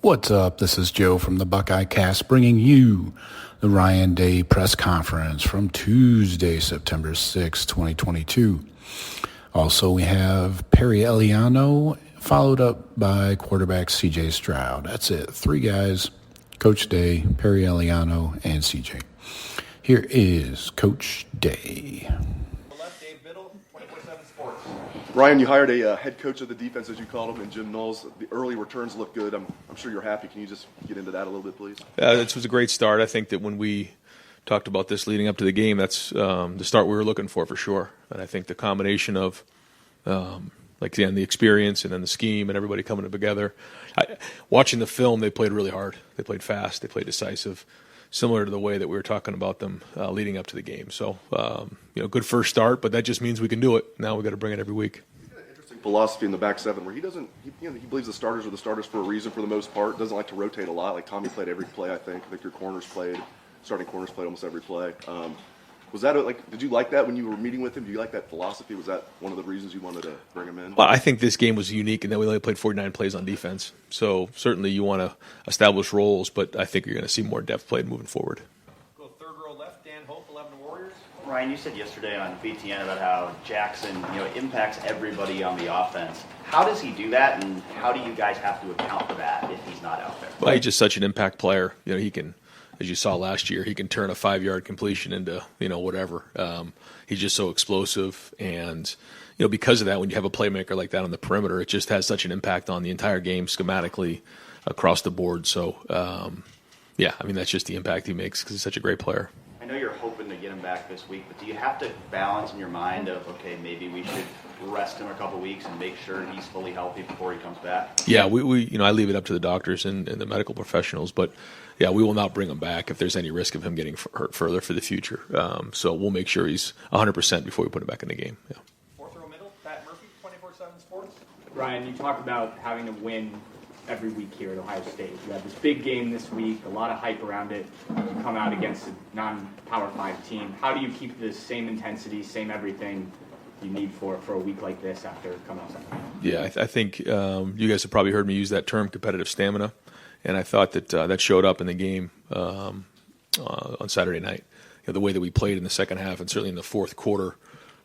What's up? This is Joe from the Buckeye Cast bringing you the Ryan Day press conference from Tuesday, September 6, 2022. Also, we have Perry Eliano followed up by quarterback CJ Stroud. That's it. Three guys, Coach Day, Perry Eliano, and CJ. Here is Coach Day. Ryan, you hired a head coach of the defense, as you called him, and Jim Knowles. The early returns look good. I'm sure you're happy. Can you just get into that a little bit, please? This was a great start. I think that when we talked about this leading up to the game, that's the start we were looking for sure. And I think the combination of, the experience and then the scheme and everybody coming together. Watching the film, they played really hard. They played fast. They played decisive, similar to the way that we were talking about them leading up to the game. So, good first start, but that just means we can do it. Now we've got to bring it every week. He's got an interesting philosophy in the back seven where he believes the starters are the starters for a reason for the most part. Doesn't like to rotate a lot. Like Tommy played every play, I think. I think your starting corners played almost every play. Was that did you like that when you were meeting with him? Do you like that philosophy? Was that one of the reasons you wanted to bring him in? Well, I think this game was unique in that we only played 49 plays on defense. So certainly you want to establish roles, but I think you're going to see more depth played moving forward. Go third row left, Dan Hope, 11 Warriors. Ryan, you said yesterday on BTN about how Jackson, impacts everybody on the offense. How does he do that, and how do you guys have to account for that if he's not out there? Well, he's just such an impact player. He can, as you saw last year, he can turn a 5-yard completion into, whatever. He's just so explosive. And, because of that, when you have a playmaker like that on the perimeter, it just has such an impact on the entire game schematically across the board. So, that's just the impact he makes because he's such a great player. I know you're hoping to get him back this week, but do you have to balance in your mind of, okay, maybe we should rest him a couple weeks and make sure he's fully healthy before he comes back? Yeah, we I leave it up to the doctors and the medical professionals, but yeah, we will not bring him back if there's any risk of him getting hurt further for the future. So we'll make sure he's 100% before we put him back in the game. Yeah. Fourth row middle, Pat Murphy, 24/7 Sports. Ryan, you talked about having to win every week here at Ohio State. You have this big game this week, a lot of hype around it. You come out against a non-Power 5 team. How do you keep the same intensity, same everything you need for a week like this after coming outside? Yeah, I think you guys have probably heard me use that term, competitive stamina, and I thought that that showed up in the game on Saturday night. The way that we played in the second half and certainly in the fourth quarter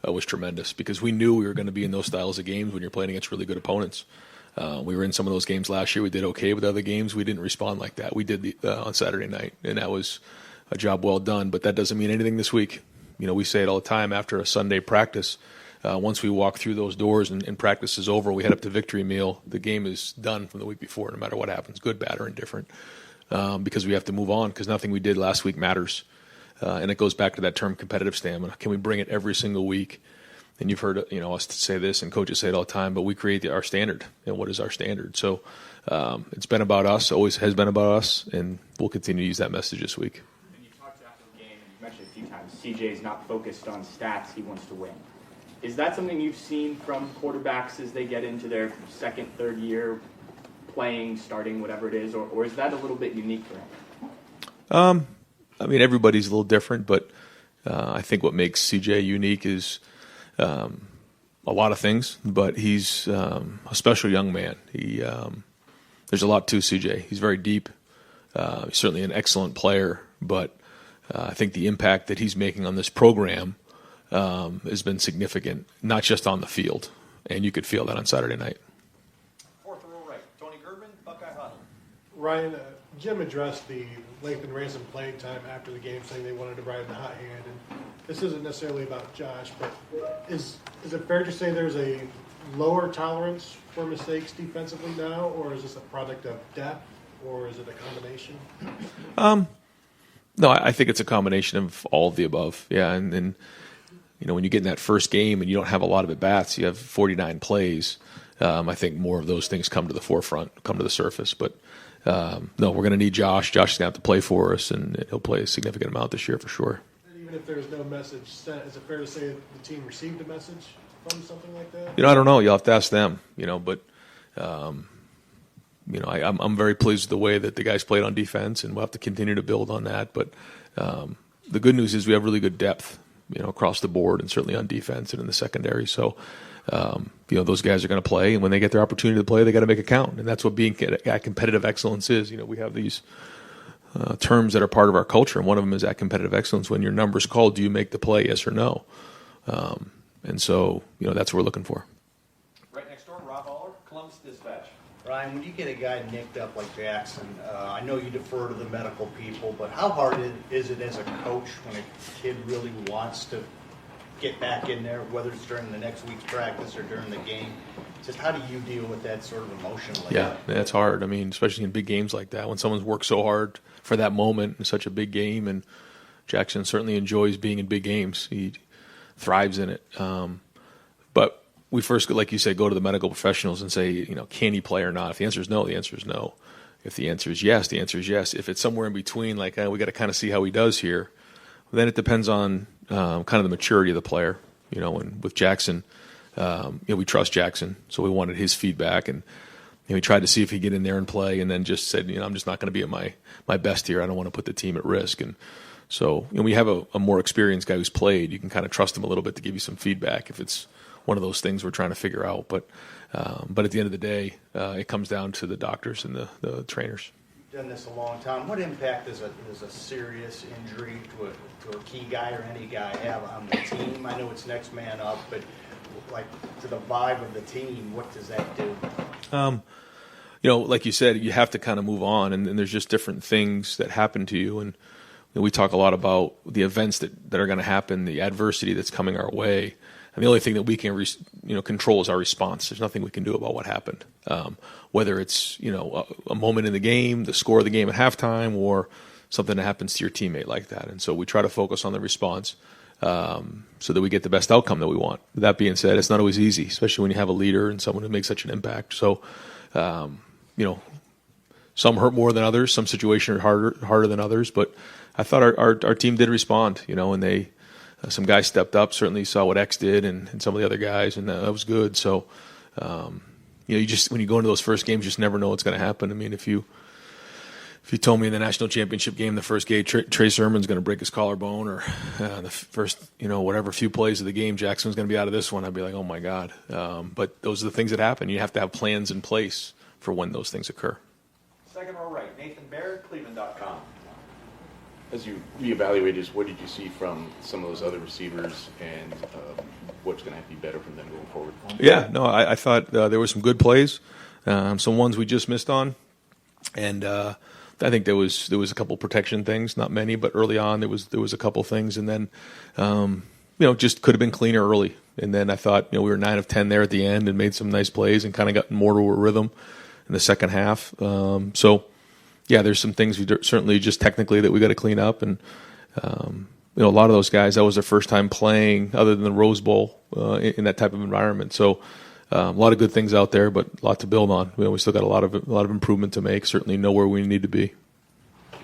was tremendous because we knew we were going to be in those styles of games when you're playing against really good opponents. We were in some of those games last year. We did okay with other games. We didn't respond like that. We did on Saturday night, and that was a job well done. But that doesn't mean anything this week. We say it all the time after a Sunday practice. Once we walk through those doors and practice is over, we head up to victory meal. The game is done from the week before, no matter what happens, good, bad, or indifferent, because we have to move on because nothing we did last week matters. And it goes back to that term competitive stamina. Can we bring it every single week? And you've heard us say this, and coaches say it all the time, but we create our standard. And what is our standard? So it's been about us, always has been about us, and we'll continue to use that message this week. And you talked after the game, and you mentioned a few times, CJ's not focused on stats, he wants to win. Is that something you've seen from quarterbacks as they get into their second, third year playing, starting, whatever it is, or is that a little bit unique for him? Everybody's a little different, but I think what makes CJ unique is a lot of things, but he's a special young man. There's a lot to CJ. He's very deep. He's certainly an excellent player, but I think the impact that he's making on this program has been significant, not just on the field, and you could feel that on Saturday night. Fourth row right, Tony Gerben, Buckeye Huddle. Ryan, Jim addressed the Latham Ransom playing time after the game, saying they wanted to ride the hot hand. And this isn't necessarily about Josh, but is it fair to say there's a lower tolerance for mistakes defensively now, or is this a product of depth, or is it a combination? No, I think it's a combination of all of the above. Yeah, and when you get in that first game and you don't have a lot of at-bats, you have 49 plays, I think more of those things come to the forefront, come to the surface. But no, we're going to need Josh. Josh is going to have to play for us, and he'll play a significant amount this year for sure. And even if there's no message sent, is it fair to say that the team received a message from something like that? I don't know. You'll have to ask them, but I'm very pleased with the way that the guys played on defense, and we'll have to continue to build on that. But the good news is we have really good depth, across the board, and certainly on defense and in the secondary. So those guys are going to play, and when they get their opportunity to play, they got to make it count, and that's what being at competitive excellence is. We have these terms that are part of our culture, and one of them is at competitive excellence. When your number's called, do you make the play, yes or no? And so, that's what we're looking for. Right next door, Rob Aller, Columbus Dispatch. Ryan, when you get a guy nicked up like Jackson, I know you defer to the medical people, but how hard is it as a coach when a kid really wants to get back in there, whether it's during the next week's practice or during the game? Just how do you deal with that sort of emotionally? Yeah, that's hard. I mean, especially in big games like that, when someone's worked so hard for that moment in such a big game, and Jackson certainly enjoys being in big games. He thrives in it. But we first, like you said, go to the medical professionals and say, can he play or not? If the answer is no, the answer is no. If the answer is yes, the answer is yes. If it's somewhere in between, like we got to kind of see how he does here, then it depends on kind of the maturity of the player. And with Jackson, we trust Jackson, so we wanted his feedback, and we tried to see if he'd get in there and play, and then just said, I'm just not going to be at my best here. I don't want to put the team at risk. And so we have a more experienced guy who's played. You can kind of trust him a little bit to give you some feedback if it's one of those things we're trying to figure out. But at the end of the day, it comes down to the doctors and the trainers. You've done this a long time. What impact does a serious injury to a key guy or any guy have on the team? I know it's next man up, but like to the vibe of the team, what does that do? Like you said, you have to kind of move on, and there's just different things that happen to you. And we talk a lot about the events that are going to happen, the adversity that's coming our way. And the only thing that we can control is our response. There's nothing we can do about what happened, whether it's a moment in the game, the score of the game at halftime, or something that happens to your teammate like that. And so we try to focus on the response so that we get the best outcome that we want. That being said, it's not always easy, especially when you have a leader and someone who makes such an impact. So, some hurt more than others. Some situations are harder than others. But I thought our team did respond, and they some guys stepped up. Certainly saw what X did and some of the other guys, and that was good. So, you just when you go into those first games, you just never know what's going to happen. I mean, if you told me in the national championship game, the first game, Trey Sermon's going to break his collarbone, or the first, whatever few plays of the game, Jackson's going to be out of this one, I'd be like, oh my God. But those are the things that happen. You have to have plans in place for when those things occur. Second row right, Nathan Baird, Cleveland.com. As you reevaluated, what did you see from some of those other receivers, and what's going to have to be better from them going forward? Yeah, no, I thought there were some good plays, some ones we just missed on, and I think there was a couple protection things, not many, but early on there was a couple things, and then just could have been cleaner early. And then I thought we were 9 of 10 there at the end and made some nice plays and kind of got more to a rhythm in the second half. So yeah, there's some things we certainly just technically that we got to clean up, and a lot of those guys, that was their first time playing other than the Rose Bowl in that type of environment. So a lot of good things out there, but a lot to build on. We still got a lot of improvement to make. Certainly know where we need to be.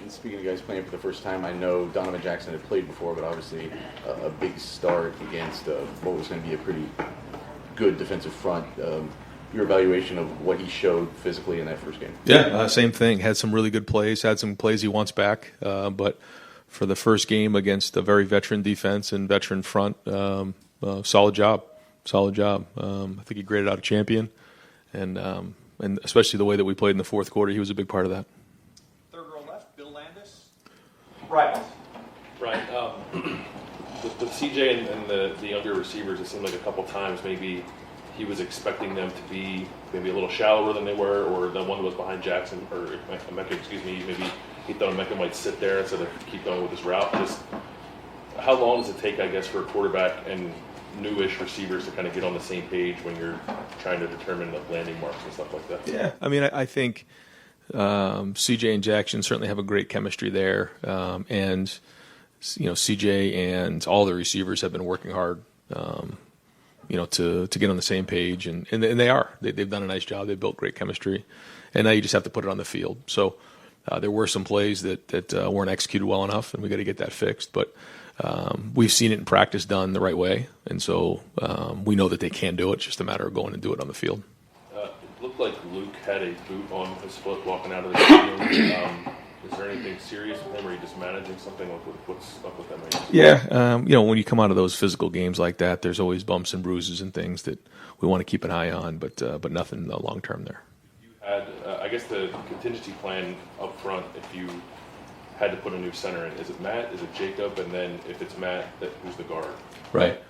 And speaking of guys playing for the first time, I know Donovan Jackson had played before, but obviously a big start against what was going to be a pretty good defensive front. Your evaluation of what he showed physically in that first game? Yeah, same thing. Had some really good plays. Had some plays he wants back, but for the first game against a very veteran defense and veteran front, solid job. I think he graded out a champion, and especially the way that we played in the fourth quarter, he was a big part of that. Third row left, Bill Landis. Right. With CJ and the younger receivers, it seemed like a couple times maybe he was expecting them to be maybe a little shallower than they were, or the one that was behind Jackson, or Emeka, maybe he thought Emeka might sit there instead of keep going with his route. Just how long does it take, I guess, for a quarterback and newish receivers to kind of get on the same page when you're trying to determine the landing marks and stuff like that? Yeah, I mean, I think CJ and Jackson certainly have a great chemistry there, and CJ and all the receivers have been working hard, to get on the same page, and they are. They've done a nice job. They've built great chemistry, and now you just have to put it on the field. So there were some plays that weren't executed well enough, and we got to get that fixed. But we've seen it in practice done the right way, and so we know that they can do it. It's just a matter of going and do it on the field. It looked like Luke had a boot on his foot walking out of the stadium. Is there anything serious with him, or are you just managing something? What's up with them right now? Yeah, when you come out of those physical games like that, there's always bumps and bruises and things that we want to keep an eye on, but nothing long term there. You had, I guess, the contingency plan up front. If you had to put a new center in, is it Matt? Is it Jacob? And then if it's Matt, who's the guard? Right.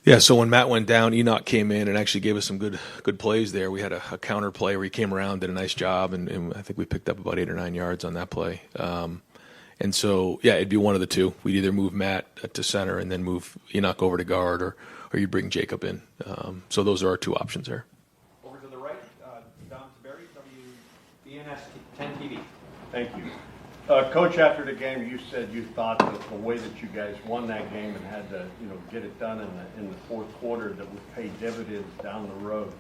Yeah, so when Matt went down, Enoch came in and actually gave us some good plays there. We had a counter play where he came around, did a nice job, and I think we picked up about 8 or 9 yards on that play. And so, yeah, it'd be one of the two. We'd either move Matt to center and then move Enoch over to guard, or you bring Jacob in. So those are our two options there. Over to the right, Don Taberry, WBNS 10 TV. Thank you. Coach, after the game, you said you thought that the way that you guys won that game and had to, get it done in the fourth quarter, that would pay dividends down the road.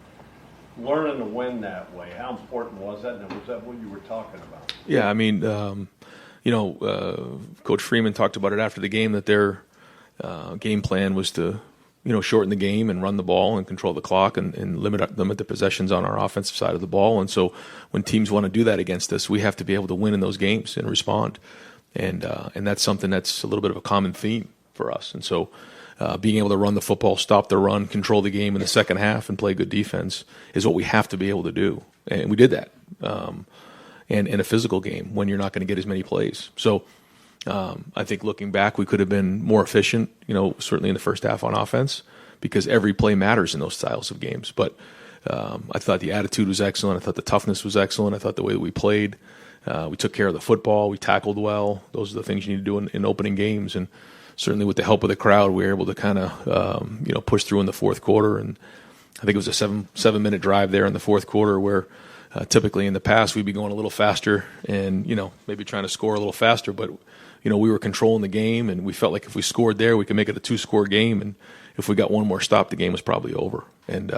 Learning to win that way, how important was that, and was that what you were talking about? Yeah, I mean, Coach Freeman talked about it after the game that their game plan was to, shorten the game and run the ball and control the clock and limit the possessions on our offensive side of the ball. And so when teams want to do that against us, we have to be able to win in those games and respond. And that's something that's a little bit of a common theme for us. And so being able to run the football, stop the run, control the game in the second half, and play good defense is what we have to be able to do. And we did that. And in a physical game when you're not going to get as many plays. So I think looking back, we could have been more efficient, certainly in the first half on offense, because every play matters in those styles of games. But I thought the attitude was excellent. I thought the toughness was excellent. I thought the way that we played, we took care of the football. We tackled well. Those are the things you need to do in opening games. And certainly with the help of the crowd, we were able to kind of, push through in the fourth quarter. And I think it was a 7-minute drive there in the fourth quarter where typically in the past we'd be going a little faster and, maybe trying to score a little faster. But we were controlling the game, and we felt like if we scored there, we could make it a 2-score game. And if we got one more stop, the game was probably over. And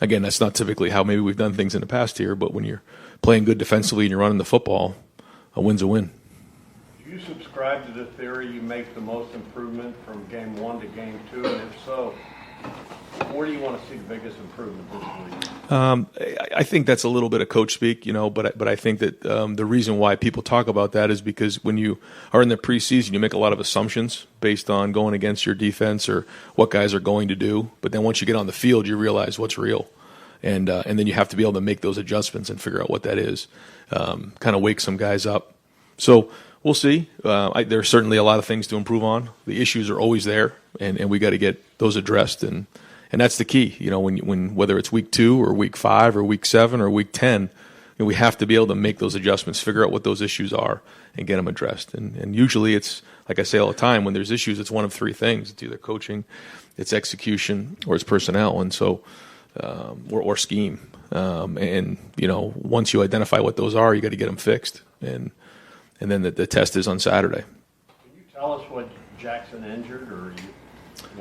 again, that's not typically how maybe we've done things in the past here. But when you're playing good defensively and you're running the football, a win's a win. Do you subscribe to the theory you make the most improvement from game 1 to game 2? And if so, where do you want to see the biggest improvement this week? I think that's a little bit of coach speak, but I think that the reason why people talk about that is because when you are in the preseason, you make a lot of assumptions based on going against your defense or what guys are going to do. But then once you get on the field, you realize what's real. And then you have to be able to make those adjustments and figure out what that is, kind of wake some guys up. So we'll see. There's certainly a lot of things to improve on. The issues are always there, and we got to get those addressed. And that's the key. When whether it's week 2 or week 5 or week 7 or week 10, we have to be able to make those adjustments, figure out what those issues are, and get them addressed. And usually it's, like I say all the time, when there's issues, it's one of 3 things. It's either coaching, it's execution, or it's personnel. And so, or scheme. And once you identify what those are, you got to get them fixed. And then the test is on Saturday. Can you tell us what Jackson injured, or you?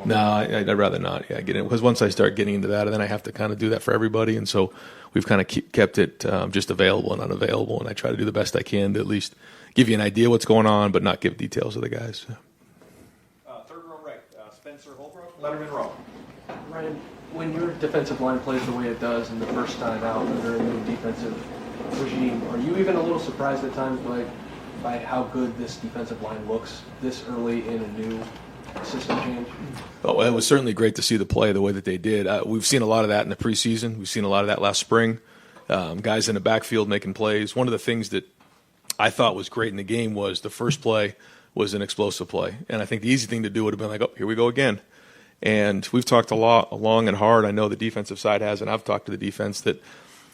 No, I'd rather not. Yeah, get in, because once I start getting into that, then I have to kind of do that for everybody, and so we've kind of kept it just available and unavailable, and I try to do the best I can to at least give you an idea what's going on, but not give details of the guys. Third row right, Spencer Holbrook, Letterman Row. Ryan, when your defensive line plays the way it does in the first time out under a new defensive regime, are you even a little surprised at times by how good this defensive line looks this early in a new system change? Oh, it was certainly great to see the play the way that they did. We've seen a lot of that in the preseason. We've seen a lot of that last spring. Guys in the backfield making plays. One of the things that I thought was great in the game was the first play was an explosive play. And I think the easy thing to do would have been like, oh, here we go again. And we've talked a lot, long and hard. I know the defensive side has, and I've talked to the defense that,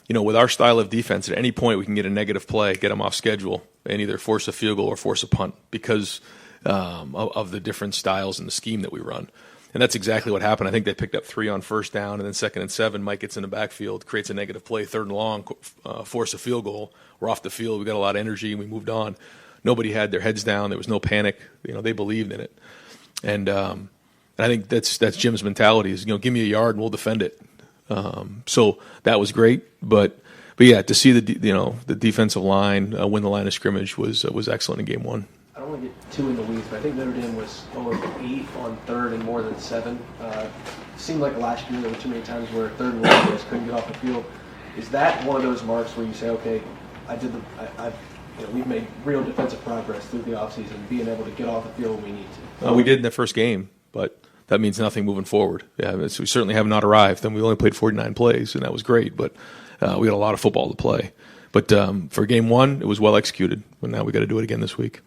with our style of defense, at any point we can get a negative play, get them off schedule, and either force a field goal or force a punt because of the different styles and the scheme that we run. And that's exactly what happened. I think they picked up 3 on first down, and then 2nd and 7, Mike gets in the backfield, creates a negative play, 3rd and long, force a field goal. We're off the field. We got a lot of energy, and we moved on. Nobody had their heads down. There was no panic. They believed in it. And I think that's Jim's mentality is, give me a yard and we'll defend it. So that was great. But yeah, to see the defensive line win the line of scrimmage was excellent in game 1. I don't want to get too in the weeds, but I think Notre Dame was 0-8 on 3rd and more than 7. It seemed like last year there were too many times where 3rd and 1 guys couldn't get off the field. Is that one of those marks where you say, okay, I we've made real defensive progress through the offseason, being able to get off the field when we need to. We did in the first game, but that means nothing moving forward. Yeah, we certainly have not arrived, and we only played 49 plays, and that was great, but we had a lot of football to play. But for game one, it was well executed. But now we got to do it again this week.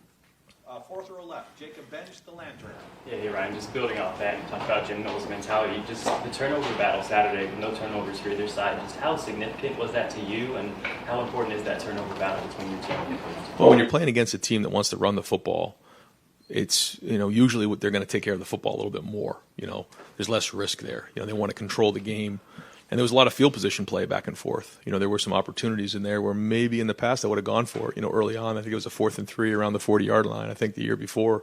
Fourth row left, Jacob Bench, the Lantern. Yeah, hey Ryan, just building off that, you talked about Jim Knowles' mentality, just the turnover battle Saturday with no turnovers for either side, just how significant was that to you, and how important is that turnover battle between your team? Well, when you're playing against a team that wants to run the football, it's, usually they're going to take care of the football a little bit more. There's less risk there. They want to control the game. And there was a lot of field position play back and forth. There were some opportunities in there where maybe in the past I would have gone for it. Early on, I think it was a 4th and 3 around the 40-yard line. I think the year before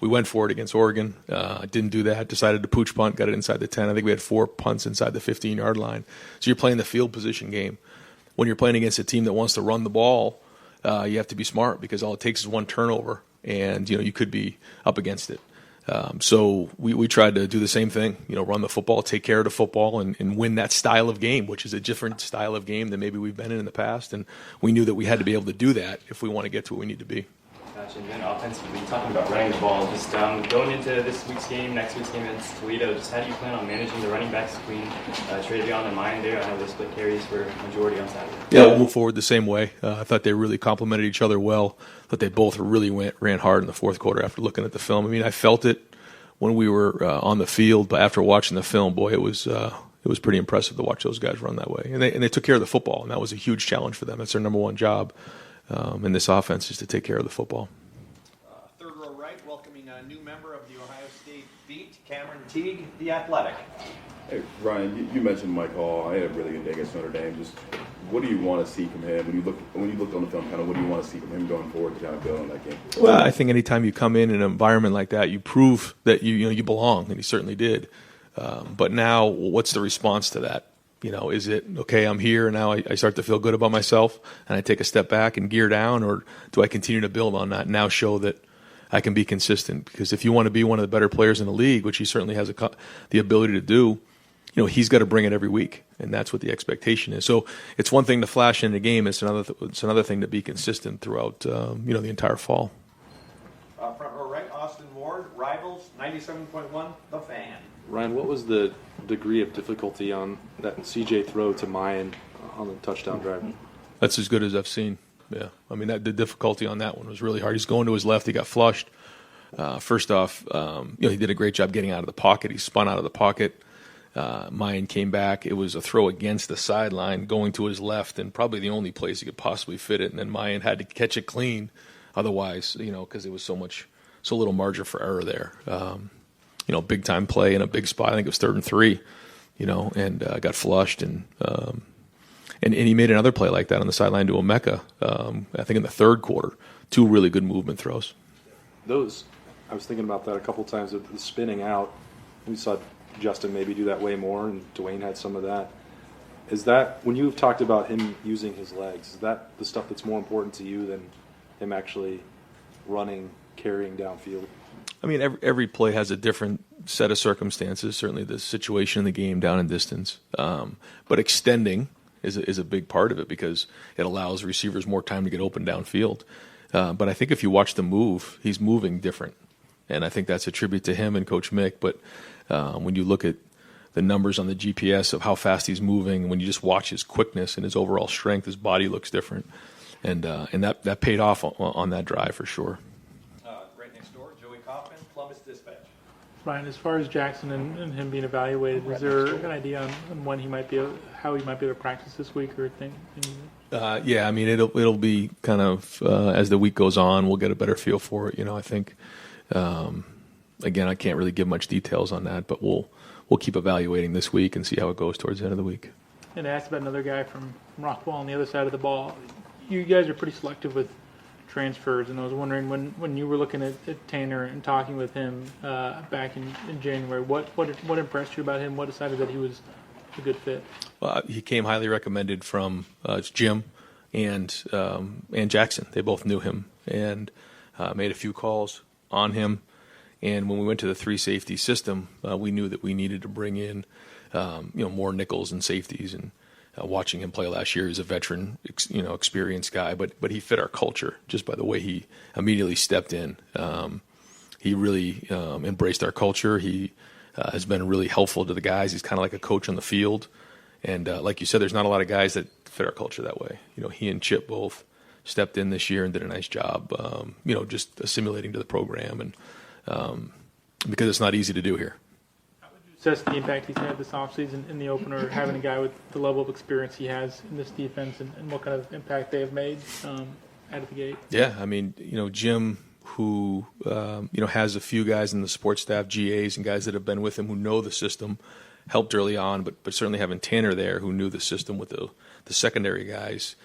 we went for it against Oregon. Didn't do that. Decided to pooch punt, got it inside the 10. I think we had 4 punts inside the 15-yard line. So you're playing the field position game. When you're playing against a team that wants to run the ball, you have to be smart because all it takes is one turnover, and you could be up against it. So we tried to do the same thing, run the football, take care of the football, and win that style of game, which is a different style of game than maybe we've been in the past. And we knew that we had to be able to do that if we want to get to where we need to be. Gotcha. And then offensively, talking about running the ball, just going into this week's game, next week's game against Toledo, just how do you plan on managing the running backs between Travion and Mayan there? I know they split carries for a majority on Saturday. Yeah, we'll move forward the same way. I thought they really complemented each other well. I thought they both really ran hard in the fourth quarter after looking at the film. I felt it when we were on the field, but after watching the film, boy, it was pretty impressive to watch those guys run that way. And they took care of the football, and that was a huge challenge for them. That's their number one job in this offense, is to take care of the football. Third row right, welcoming a new member of the Ohio State beat, Cameron Teague, the Athletic. Hey, Ryan, you mentioned Mike Hall. I had a really good day against Notre Dame. Just what do you want to see from him when you look on the film? Kind of what do you want to see from him going forward to kind of build on that game? Well, I think anytime you come in an environment like that, you prove that you belong, and he certainly did. But now, what's the response to that? Is it, okay, I'm here, and now I start to feel good about myself, and I take a step back and gear down, or do I continue to build on that and now show that I can be consistent? Because if you want to be one of the better players in the league, which he certainly has the ability to do, he's got to bring it every week, and that's what the expectation is. So it's one thing to flash in the game. It's another thing to be consistent throughout the entire fall. Front row right, Austin Ward, Rivals, 97.1, The Fan. Ryan, what was the degree of difficulty on that CJ throw to Mayan on the touchdown drive? That's as good as I've seen. Yeah, the difficulty on that one was really hard. He's going to his left. He got flushed. First off, he did a great job getting out of the pocket. He spun out of the pocket. Mayan came back. It was a throw against the sideline, going to his left, and probably the only place he could possibly fit it. And then Mayan had to catch it clean, otherwise, because it was so little margin for error there. Big time play in a big spot. I think it was 3rd and 3, and got flushed, and he made another play like that on the sideline to Emeka. I think in the third quarter, 2 really good movement throws. I was thinking about that a couple times with the spinning out. We saw Justin maybe do that way more, and Dwayne had some of that. Is that, when you've talked about him using his legs, is that the stuff that's more important to you than him actually running, carrying downfield? Every play has a different set of circumstances, certainly the situation in the game, down and distance. But extending is a big part of it because it allows receivers more time to get open downfield. But I think if you watch the move, he's moving different. And I think that's a tribute to him and Coach Mick. But when you look at the numbers on the GPS of how fast he's moving, when you just watch his quickness and his overall strength, his body looks different. And that paid off on that drive for sure. Right next door, Joey Kaufman, Columbus Dispatch. Ryan, as far as Jackson and him being evaluated, is there an idea on when how he might be able to practice this week or thing? Yeah, it'll be kind of as the week goes on, we'll get a better feel for it. I think. Again, I can't really give much details on that, but we'll keep evaluating this week and see how it goes towards the end of the week. And I asked about another guy from Rockwall on the other side of the ball. You guys are pretty selective with transfers, and I was wondering when you were looking at Tanner and talking with him back in January, what impressed you about him? What decided that he was a good fit? Well, he came highly recommended from Jim and Jackson. They both knew him and made a few calls on him. And when we went to the 3 safety system, we knew that we needed to bring in more nickels and safeties, and watching him play last year. He's a veteran, experienced guy, but he fit our culture just by the way he immediately stepped in. He really embraced our culture. He has been really helpful to the guys. He's kind of like a coach on the field. And like you said, there's not a lot of guys that fit our culture that way. He and Chip both stepped in this year and did a nice job, just assimilating to the program, and because it's not easy to do here. How would you assess the impact he's had this offseason in the opener, having a guy with the level of experience he has in this defense, and what kind of impact they have made out of the gate? Yeah, I mean, Jim, who has a few guys in the support staff, GAs, and guys that have been with him who know the system, helped early on, but certainly having Tanner there who knew the system with the secondary guys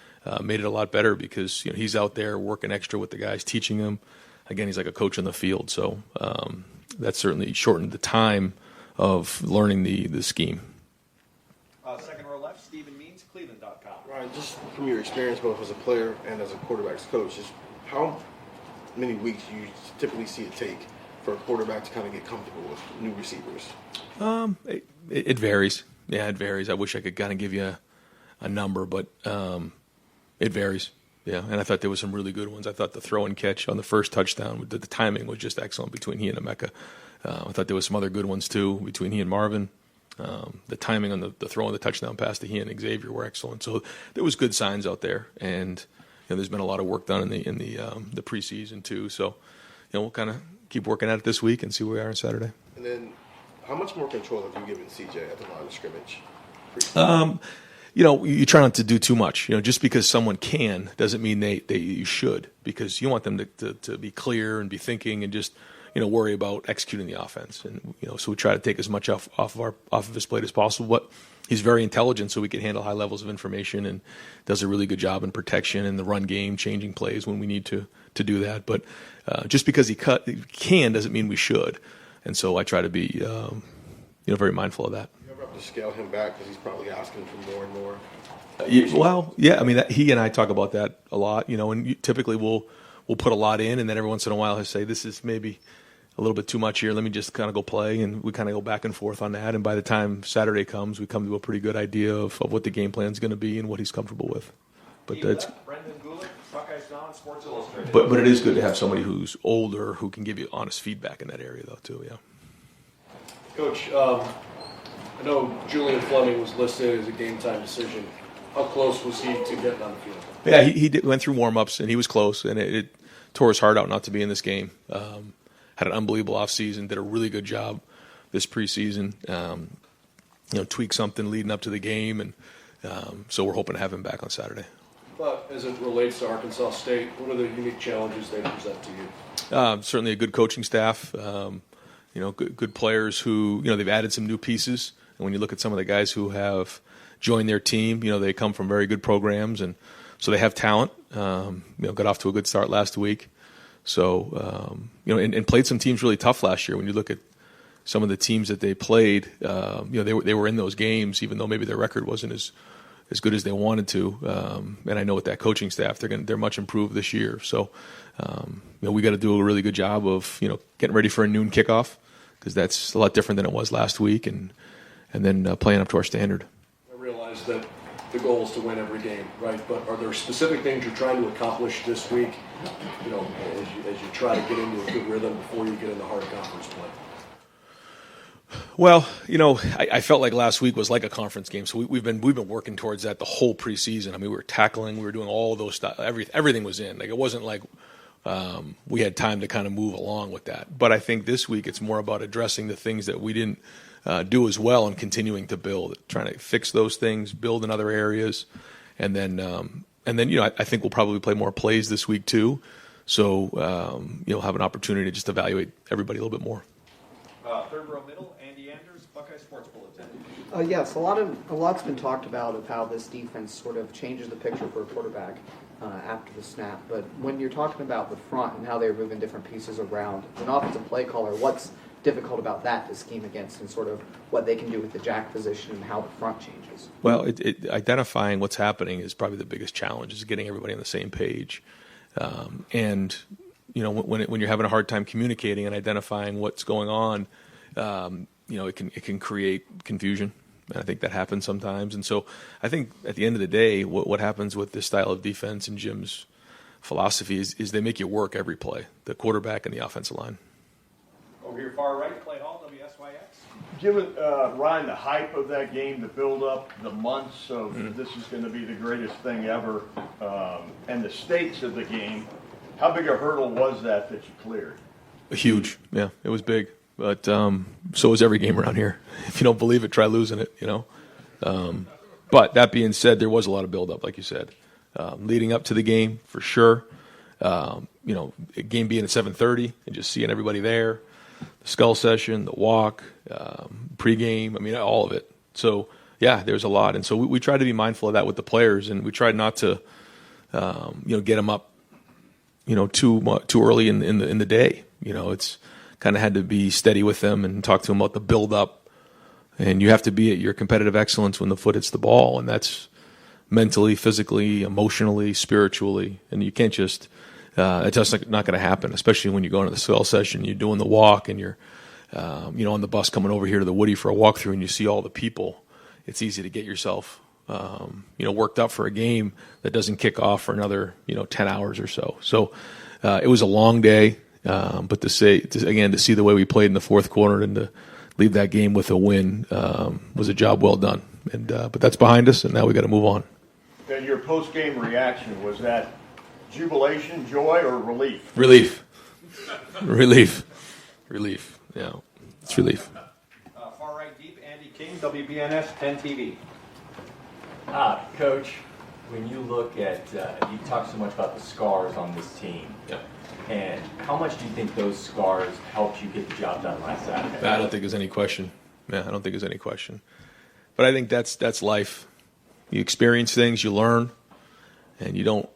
made it a lot better because he's out there working extra with the guys, teaching them. Again, he's like a coach in the field, so that certainly shortened the time of learning the scheme. Second row left, Stephen Means, Cleveland.com. Ryan, just from your experience both as a player and as a quarterback's coach, just how many weeks do you typically see it take for a quarterback to kind of get comfortable with new receivers? It varies. Yeah, it varies. I wish I could kind of give you a number, but it varies. Yeah, and I thought there were some really good ones. I thought the throw and catch on the first touchdown, the timing was just excellent between he and Emeka. I thought there was some other good ones too between he and Marvin. The timing on the throw and the touchdown pass to he and Xavier were excellent. So there was good signs out there, and there's been a lot of work done in the preseason too. So we'll kind of keep working at it this week and see where we are on Saturday. And then, how much more control have you given CJ at the line of scrimmage? You try not to do too much. Just because someone can doesn't mean you should, because you want them to be clear and be thinking and just worry about executing the offense. And so we try to take as much off of his plate as possible. But he's very intelligent, so we can handle high levels of information and does a really good job in protection and the run game, changing plays when we need to do that. But just because he can doesn't mean we should. And so I try to be very mindful of that. You ever have to scale him back because he's probably asking for more and more? Yeah. I mean, he and I talk about that a lot. And typically we'll put a lot in, and then every once in a while he'll say, "This is maybe a little bit too much here. Let me just kind of go play," and we kind of go back and forth on that. And by the time Saturday comes, we come to a pretty good idea of what the game plan is going to be and what he's comfortable with. But that's. Brendan Gulick, Buckeyes Now, Sports Illustrated. But it is good to have somebody who's older who can give you honest feedback in that area, though, too. Yeah. Coach, I know Julian Fleming was listed as a game-time decision. How close was he to getting on the field? Yeah, he went through warm-ups, and he was close, and it tore his heart out not to be in this game. Had an unbelievable offseason, did a really good job this preseason. Tweaked something leading up to the game, and so we're hoping to have him back on Saturday. But as it relates to Arkansas State, what are the unique challenges they present to you? Certainly a good coaching staff, good players who, they've added some new pieces. And when you look at some of the guys who have joined their team, they come from very good programs, and so they have talent. Got off to a good start last week. So, and played some teams really tough last year. When you look at some of the teams that they played, they were in those games, even though maybe their record wasn't as good as they wanted to. And I know with that coaching staff, they're much improved this year. So, we got to do a really good job of, getting ready for a noon kickoff, because that's a lot different than it was last week, and then playing up to our standard. I realize that the goal is to win every game, right? But are there specific things you're trying to accomplish this week, as you try to get into a good rhythm before you get into hard conference play? Well, I felt like last week was like a conference game, so we've been working towards that the whole preseason. I mean, we were tackling, we were doing all those stuff. Everything was in. Like, it wasn't like we had time to kind of move along with that. But I think this week it's more about addressing the things that we didn't do as well and continuing to build, trying to fix those things, build in other areas, and then I think we'll probably play more plays this week too. So you'll have an opportunity to just evaluate everybody a little bit more. Third row middle, Andy Anders, Buckeye Sports Bulletin. Yes, a lot's been talked about of how this defense sort of changes the picture for a quarterback after the snap. But when you're talking about the front and how they're moving different pieces around, as an offensive play caller, what's difficult about that to scheme against, and sort of what they can do with the jack position and how the front changes? Well, identifying what's happening is probably the biggest challenge, is getting everybody on the same page. And when you're having a hard time communicating and identifying what's going on, it can create confusion. And I think that happens sometimes. And so I think at the end of the day, what happens with this style of defense and Jim's philosophy is they make you work every play, the quarterback and the offensive line. Over here far right, Clay Hall, WSYX. Given, Ryan, the hype of that game, the build-up, the months of this is going to be the greatest thing ever, and the stakes of the game, how big a hurdle was that you cleared? Huge. Yeah, it was big. But so is every game around here. If you don't believe it, try losing it, you know. But that being said, there was a lot of build-up, like you said. Leading up to the game, for sure. You know, game being at 7:30 and just seeing everybody there. The skull session, the walk, pregame, I mean, all of it. So, yeah, there's a lot. And so we tried to be mindful of that with the players, and we tried not to, you know, get them up, you know, too early in the day. You know, it's kind of had to be steady with them and talk to them about the build-up. And you have to be at your competitive excellence when the foot hits the ball, and that's mentally, physically, emotionally, spiritually. And you can't just it's just not going to happen, especially when you go into the skull session, you're doing the walk, and you're you know, on the bus coming over here to the Woody for a walkthrough, and you see all the people. It's easy to get yourself you know, worked up for a game that doesn't kick off for another, you know, 10 hours or so. So it was a long day, but to see the way we played in the fourth quarter and to leave that game with a win was a job well done. And but that's behind us, and now we got to move on. And your post-game reaction, was that jubilation, joy, or relief? Relief. Relief. Yeah, it's relief. Far right deep, Andy King, WBNS 10 TV. Coach, when you look at, you talk so much about the scars on this team. Yeah. And how much do you think those scars helped you get the job done last Saturday? I don't think there's any question. Yeah, I don't think there's any question. But I think that's life. You experience things, you learn, and you don't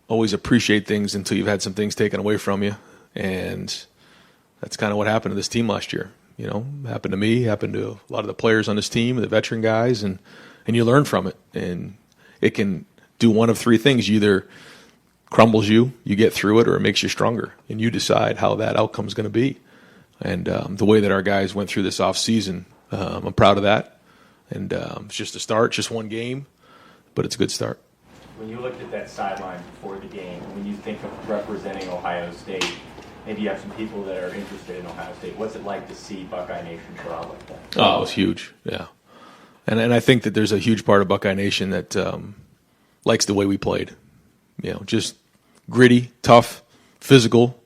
always appreciate things until you've had some things taken away from you. And that's kind of what happened to this team last year. You know, happened to me, happened to a lot of the players on this team, the veteran guys, and you learn from it. And it can do one of three things. You either crumbles you get through it, or it makes you stronger, and you decide how that outcome is going to be. And the way that our guys went through this off season, I'm proud of that. And it's just a start, just one game, but it's a good start. When you looked at that sideline before the game, when you think of representing Ohio State, maybe you have some people that are interested in Ohio State. What's it like to see Buckeye Nation show out like that? Oh, it was huge, yeah. And I think that there's a huge part of Buckeye Nation that likes the way we played. You know, just gritty, tough, physical.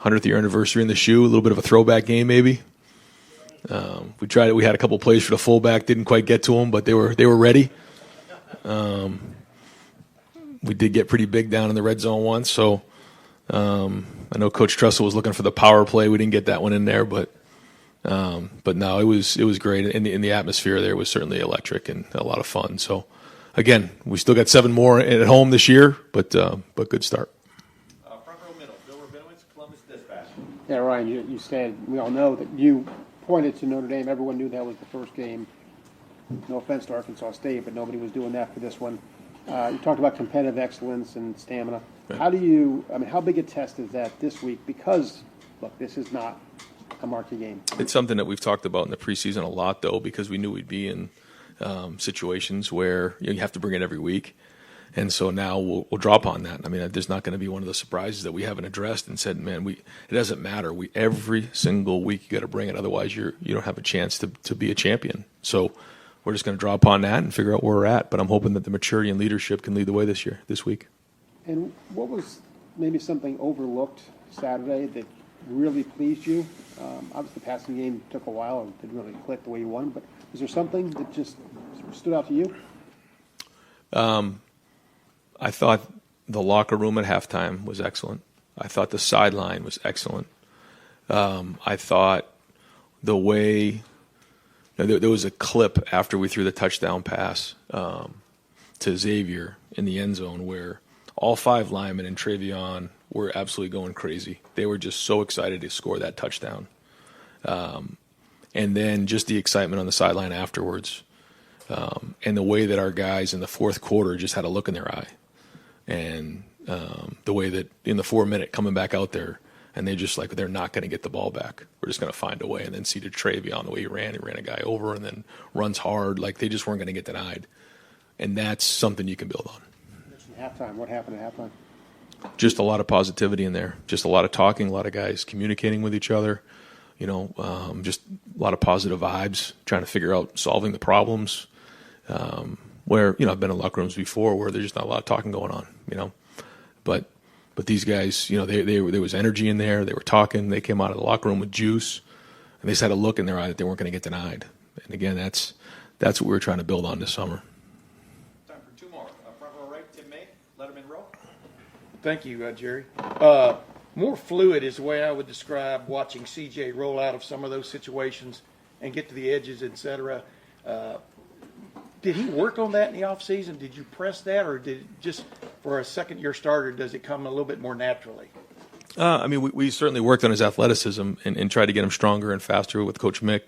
100th year anniversary in the shoe, a little bit of a throwback game maybe. We tried it. We had a couple plays for the fullback, didn't quite get to them, but they were ready. We did get pretty big down in the red zone once, so I know Coach Tressel was looking for the power play. We didn't get that one in there, but no, it was great. In the atmosphere there was certainly electric and a lot of fun. So again, we still got 7 more at home this year, but good start. Front row middle, Bill Rabinowitz, Columbus Dispatch. Yeah, Ryan, you said, we all know that you pointed to Notre Dame. Everyone knew that was the first game. No offense to Arkansas State, but nobody was doing that for this one. You talked about competitive excellence and stamina. Right. How big a test is that this week? Because, look, this is not a marquee game. It's something that we've talked about in the preseason a lot, though, because we knew we'd be in situations where you have to bring it every week. And so now we'll draw upon that. I mean, there's not going to be one of the surprises that we haven't addressed and said, man, it doesn't matter. Every single week you got to bring it. Otherwise, you don't have a chance to be a champion. So we're just going to draw upon that and figure out where we're at. But I'm hoping that the maturity and leadership can lead the way this week. And what was maybe something overlooked Saturday that really pleased you? Obviously, the passing game took a while and didn't really click the way you wanted. But was there something that just stood out to you? I thought the locker room at halftime was excellent. I thought the sideline was excellent. I thought the way there was a clip after we threw the touchdown pass to Xavier in the end zone where all 5 linemen and Travion were absolutely going crazy. They were just so excited to score that touchdown. And then just the excitement on the sideline afterwards. And the way that our guys in the fourth quarter just had a look in their eye. And the way that in the 4 minute coming back out there, and they're not going to get the ball back. We're just going to find a way. And then see Travion, the way he ran a guy over and then runs hard. Like, they just weren't going to get denied. And that's something you can build on. Halftime, what happened at halftime? Just a lot of positivity in there. Just a lot of talking, a lot of guys communicating with each other. Just a lot of positive vibes, trying to figure out solving the problems. Where, I've been in locker rooms before where there's just not a lot of talking going on, But these guys, there was energy in there. They were talking. They came out of the locker room with juice, and they just had a look in their eye that they weren't going to get denied. And again, that's what we were trying to build on this summer. Time for two more. Front row right, Tim May, Letterman row. Thank you, Jerry. More fluid is the way I would describe watching CJ roll out of some of those situations and get to the edges, etc. Did he work on that in the offseason? Did you press that, or did it just for a second-year starter, does it come a little bit more naturally? We certainly worked on his athleticism and tried to get him stronger and faster with Coach Mick,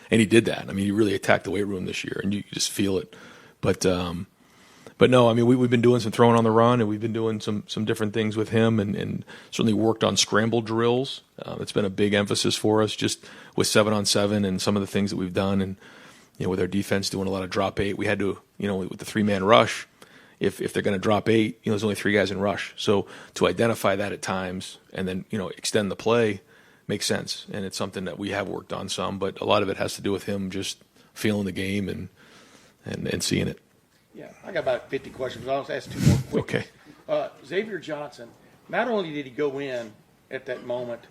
and he did that. He really attacked the weight room this year, and you just feel it. But no, we've been doing some throwing on the run, and we've been doing some different things with him, and certainly worked on scramble drills. It's been a big emphasis for us, just with 7-on-7 and some of the things that we've done, and with our defense doing a lot of drop 8, we had to, with the 3-man rush, if they're going to drop 8, there's only 3 guys in rush. So to identify that at times and then, extend the play makes sense. And it's something that we have worked on some, but a lot of it has to do with him just feeling the game and seeing it. Yeah, I got about 50 questions, but I'll ask 2 more quick. Okay. Xavier Johnson, not only did he go in at that moment,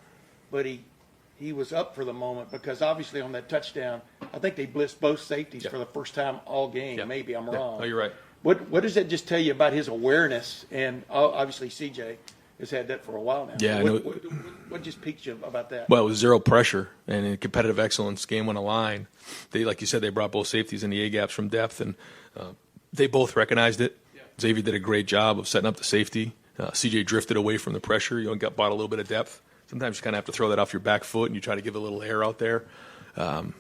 but he was up for the moment because obviously on that touchdown, I think they blitzed both safeties for the first time all game. Maybe I'm wrong. No, you're right. What does that just tell you about his awareness? And obviously CJ has had that for a while now. Yeah, what just piqued you about that? Well, it was zero pressure and in competitive excellence, game on the line. They, like you said, they brought both safeties in the A gaps from depth, and they both recognized it. Yeah. Xavier did a great job of setting up the safety. CJ drifted away from the pressure. Got bought a little bit of depth. Sometimes you kind of have to throw that off your back foot, and you try to give a little air out there.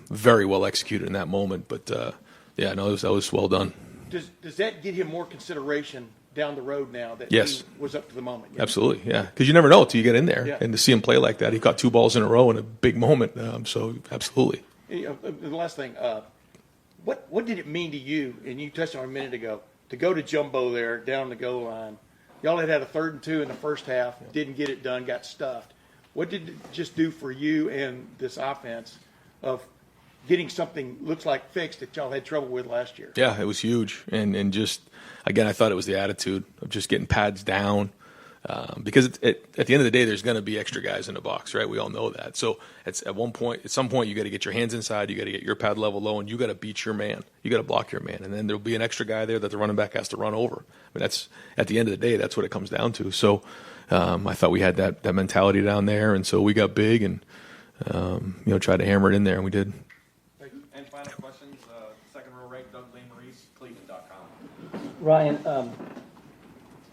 Very well executed in that moment, but that was well done. Does that get him more consideration down the road now that he was up to the moment? Yeah. Absolutely, yeah. Because you never know until you get in there, Yeah. and to see him play like that, he caught 2 balls in a row in a big moment. So absolutely. The last thing, what did it mean to you? And you touched on it a minute ago to go to jumbo there down the goal line. Y'all had a 3rd and 2 in the first half, didn't get it done, got stuffed. What did it just do for you and this offense of getting something looks like fixed that y'all had trouble with last year? Yeah, it was huge. And just, again, I thought it was the attitude of just getting pads down. Because at the end of the day, there's going to be extra guys in the box, right? We all know that. So at some point, you got to get your hands inside. You got to get your pad level low, and you got to beat your man. You got to block your man, and then there'll be an extra guy there that the running back has to run over. That's at the end of the day, that's what it comes down to. So I thought we had that mentality down there, and so we got big and tried to hammer it in there, and we did. And final questions, second row right, Doug Lane-Maurice, Cleveland.com. Ryan,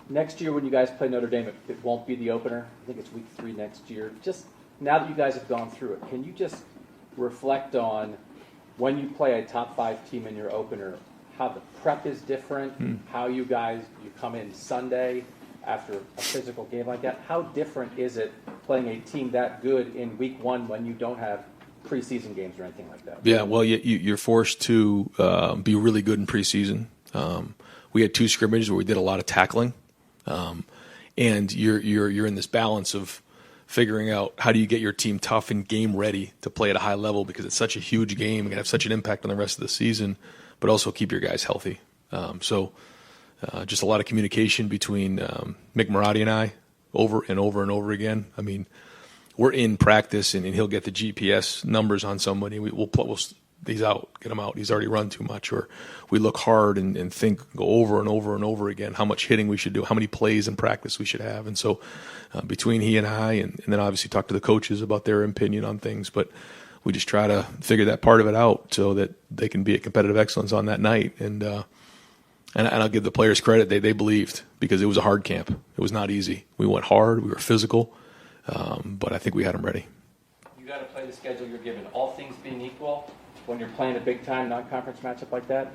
next year when you guys play Notre Dame, it won't be the opener. I think it's week 3 next year. Just now that you guys have gone through it, can you just reflect on when you play a top 5 team in your opener, how the prep is different, how you come in Sunday after a physical game like that? How different is it playing a team that good in week 1 when you don't have preseason games or anything like that? Yeah, well, you're forced to be really good in preseason. We had 2 scrimmages where we did a lot of tackling. And you're in this balance of figuring out how do you get your team tough and game ready to play at a high level because it's such a huge game and can have such an impact on the rest of the season, but also keep your guys healthy. Just a lot of communication between Mick Marotti and I over and over and over again. I mean, we're in practice and he'll get the GPS numbers on somebody. We'll he's out, get him out. He's already run too much. Or we look hard and think, go over and over and over again how much hitting we should do, how many plays in practice we should have. And so between he and I, and then obviously talk to the coaches about their opinion on things, but we just try to figure that part of it out so that they can be at competitive excellence on that night. And I'll give the players credit. They believed because it was a hard camp. It was not easy. We went hard. We were physical. But I think we had them ready. You got to play the schedule you're given. All things being equal, when you're playing a big-time non-conference matchup like that,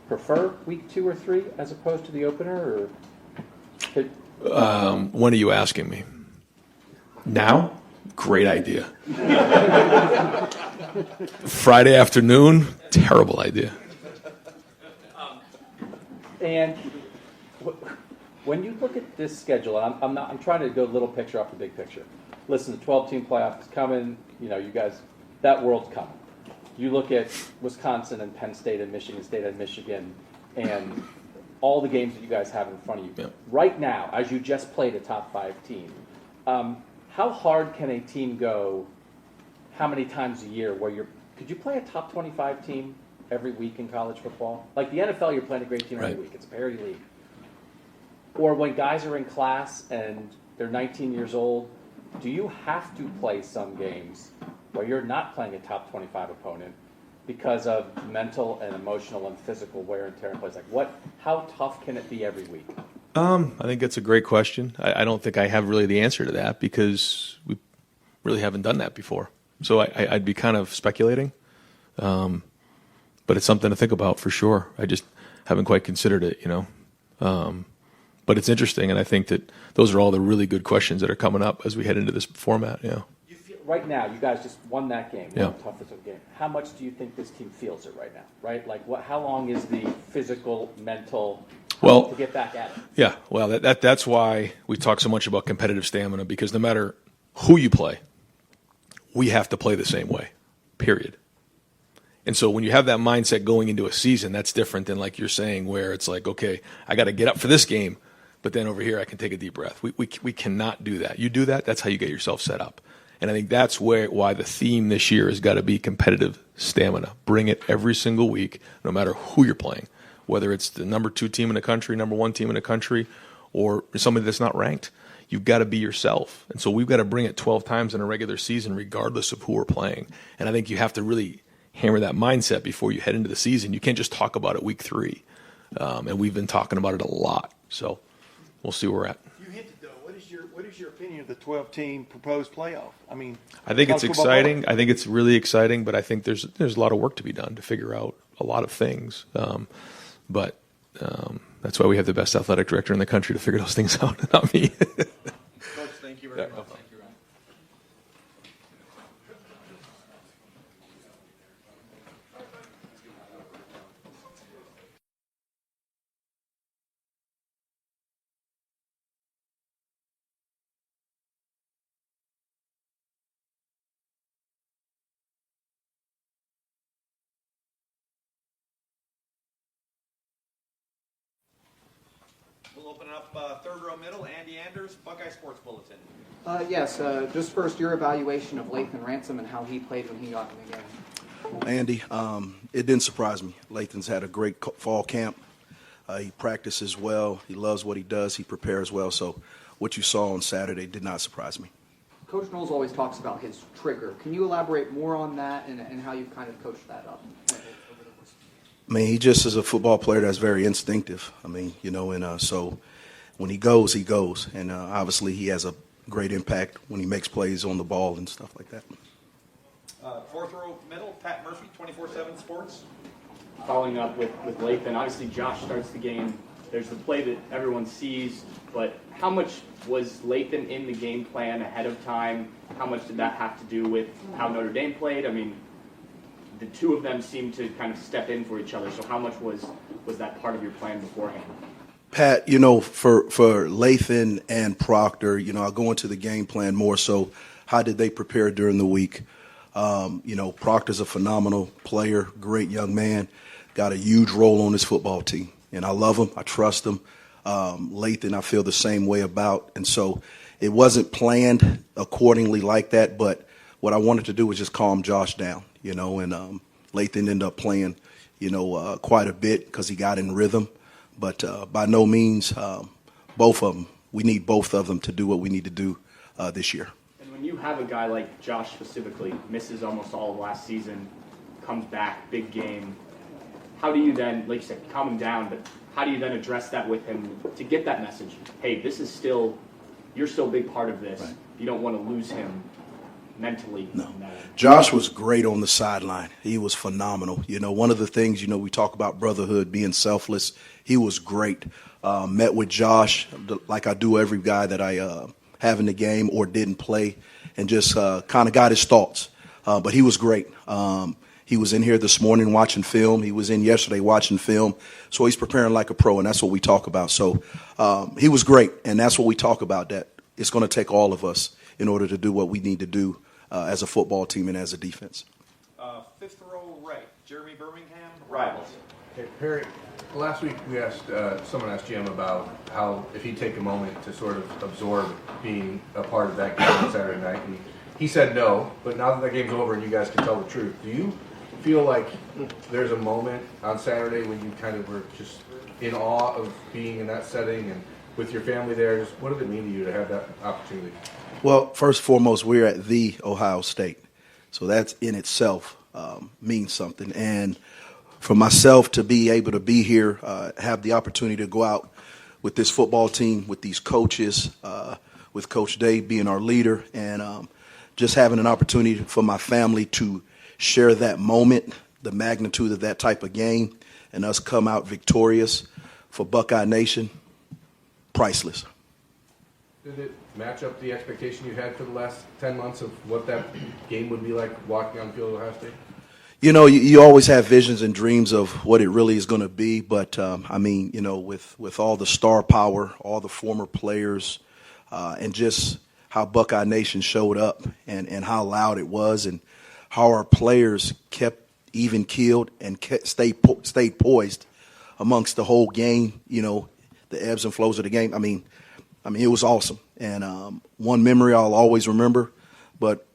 prefer week 2 or 3 as opposed to the opener? Or when are you asking me? Now, great idea. Friday afternoon, terrible idea. And when you look at this schedule, and I'm trying to go a little picture off the big picture. Listen, the 12-team playoff is coming. You know, you guys, that world's coming. You look at Wisconsin and Penn State and Michigan State and Michigan and all the games that you guys have in front of you. Yeah. Right now, as you just played a top 5 team, how hard can a team go how many times a year where could you play a top 25 team every week in college football? Like the NFL, you're playing a great team every week. It's a parity league. Or when guys are in class and they're 19 years old, do you have to play some games where you're not playing a top 25 opponent because of mental and emotional and physical wear and tear in place? Like how tough can it be every week? I think that's a great question. I don't think I have really the answer to that because we really haven't done that before. So I'd be kind of speculating. But it's something to think about for sure. I just haven't quite considered it, But it's interesting, and I think that those are all the really good questions that are coming up as we head into this format. Yeah. You feel, right now, you guys just won that game. Yeah. The toughest of the game. How much do you think this team feels it right now? Right? Like, how long is the physical, mental, to get back at it? Yeah. Well, that's why we talk so much about competitive stamina, because no matter who you play, we have to play the same way. Period. And so when you have that mindset going into a season, that's different than like you're saying, where it's like, okay, I got to get up for this game, but then over here I can take a deep breath. We cannot do that. You do that, that's how you get yourself set up. And I think that's why the theme this year has got to be competitive stamina. Bring it every single week, no matter who you're playing, whether it's the number 2 team in the country, number 1 team in the country, or somebody that's not ranked. You've got to be yourself. And so we've got to bring it 12 times in a regular season, regardless of who we're playing. And I think you have to really hammer that mindset before you head into the season. You can't just talk about it week 3. And we've been talking about it a lot. So we'll see where we're at. You hinted, though. What is your opinion of the 12-team proposed playoff? I mean, I think it's exciting. I think it's really exciting, but I think there's a lot of work to be done to figure out a lot of things. But that's why we have the best athletic director in the country to figure those things out, not me. Coach, thank you very much. Thank you, Ryan. We'll open it up third row middle. Andy Anders, Buckeye Sports Bulletin. Yes, just first your evaluation of Lathan Ransom and how he played when he got in the game. Andy, it didn't surprise me. Lathan's had a great fall camp. He practices well. He loves what he does. He prepares well. So what you saw on Saturday did not surprise me. Coach Knowles always talks about his trigger. Can you elaborate more on that and how you've kind of coached that up? I mean, he just is a football player that's very instinctive. I mean, and so when he goes, he goes. And obviously he has a great impact when he makes plays on the ball and stuff like that. Fourth row middle, Pat Murphy, 24/7 Sports. Following up with Lathan, obviously Josh starts the game. There's the play that everyone sees, but how much was Lathan in the game plan ahead of time? How much did that have to do with how Notre Dame played? I mean, the two of them seemed to kind of step in for each other, so how much was that part of your plan beforehand? Pat, for Lathan and Proctor, I go into the game plan more so how did they prepare during the week. Proctor's a phenomenal player, great young man, got a huge role on this football team. And I love him. I trust him. Lathan, I feel the same way about. And so it wasn't planned accordingly like that, but what I wanted to do was just calm Josh down, and Lathan ended up playing, quite a bit because he got in rhythm. But by no means, both of them, we need both of them to do what we need to do this year. And when you have a guy like Josh specifically, misses almost all of last season, comes back, big game, how do you then, like you said, calm him down, but how do you then address that with him to get that message? Hey, you're still a big part of this. Right. You don't want to lose him mentally. No. Josh was great on the sideline. He was phenomenal. One of the things, we talk about brotherhood, being selfless. He was great. Met with Josh like I do every guy that I having the game or didn't play, and just kind of got his thoughts. But he was great. He was in here this morning watching film. He was in yesterday watching film. So he's preparing like a pro, and that's what we talk about. So he was great, and that's what we talk about, that it's going to take all of us in order to do what we need to do as a football team and as a defense. Fifth row right, Jeremy Birmingham, Rivals. Hey, Perry, last week we asked, someone asked Jim about how if he'd take a moment to sort of absorb being a part of that game on Saturday night, and he said no, but now that that game's over and you guys can tell the truth, do you feel like there's a moment on Saturday when you kind of were just in awe of being in that setting and with your family there? Just what did it mean to you to have that opportunity? Well, first and foremost, we're at the Ohio State. So that's in itself means something. And for myself to be able to be here, have the opportunity to go out with this football team, with these coaches, with Coach Dave being our leader, and just having an opportunity for my family to share that moment, the magnitude of that type of game, and us come out victorious for Buckeye Nation, priceless. Did it match up the expectation you had for the last 10 months of what that game would be like walking on the field of Ohio State? You know, you always have visions and dreams of what it really is going to be, but I mean, you know, with all the star power, all the former players, and just how Buckeye Nation showed up and how loud it was, and how our players kept even keeled and stayed poised amongst the whole game, you know, the ebbs and flows of the game. I mean, it was awesome. And one memory I'll always remember, but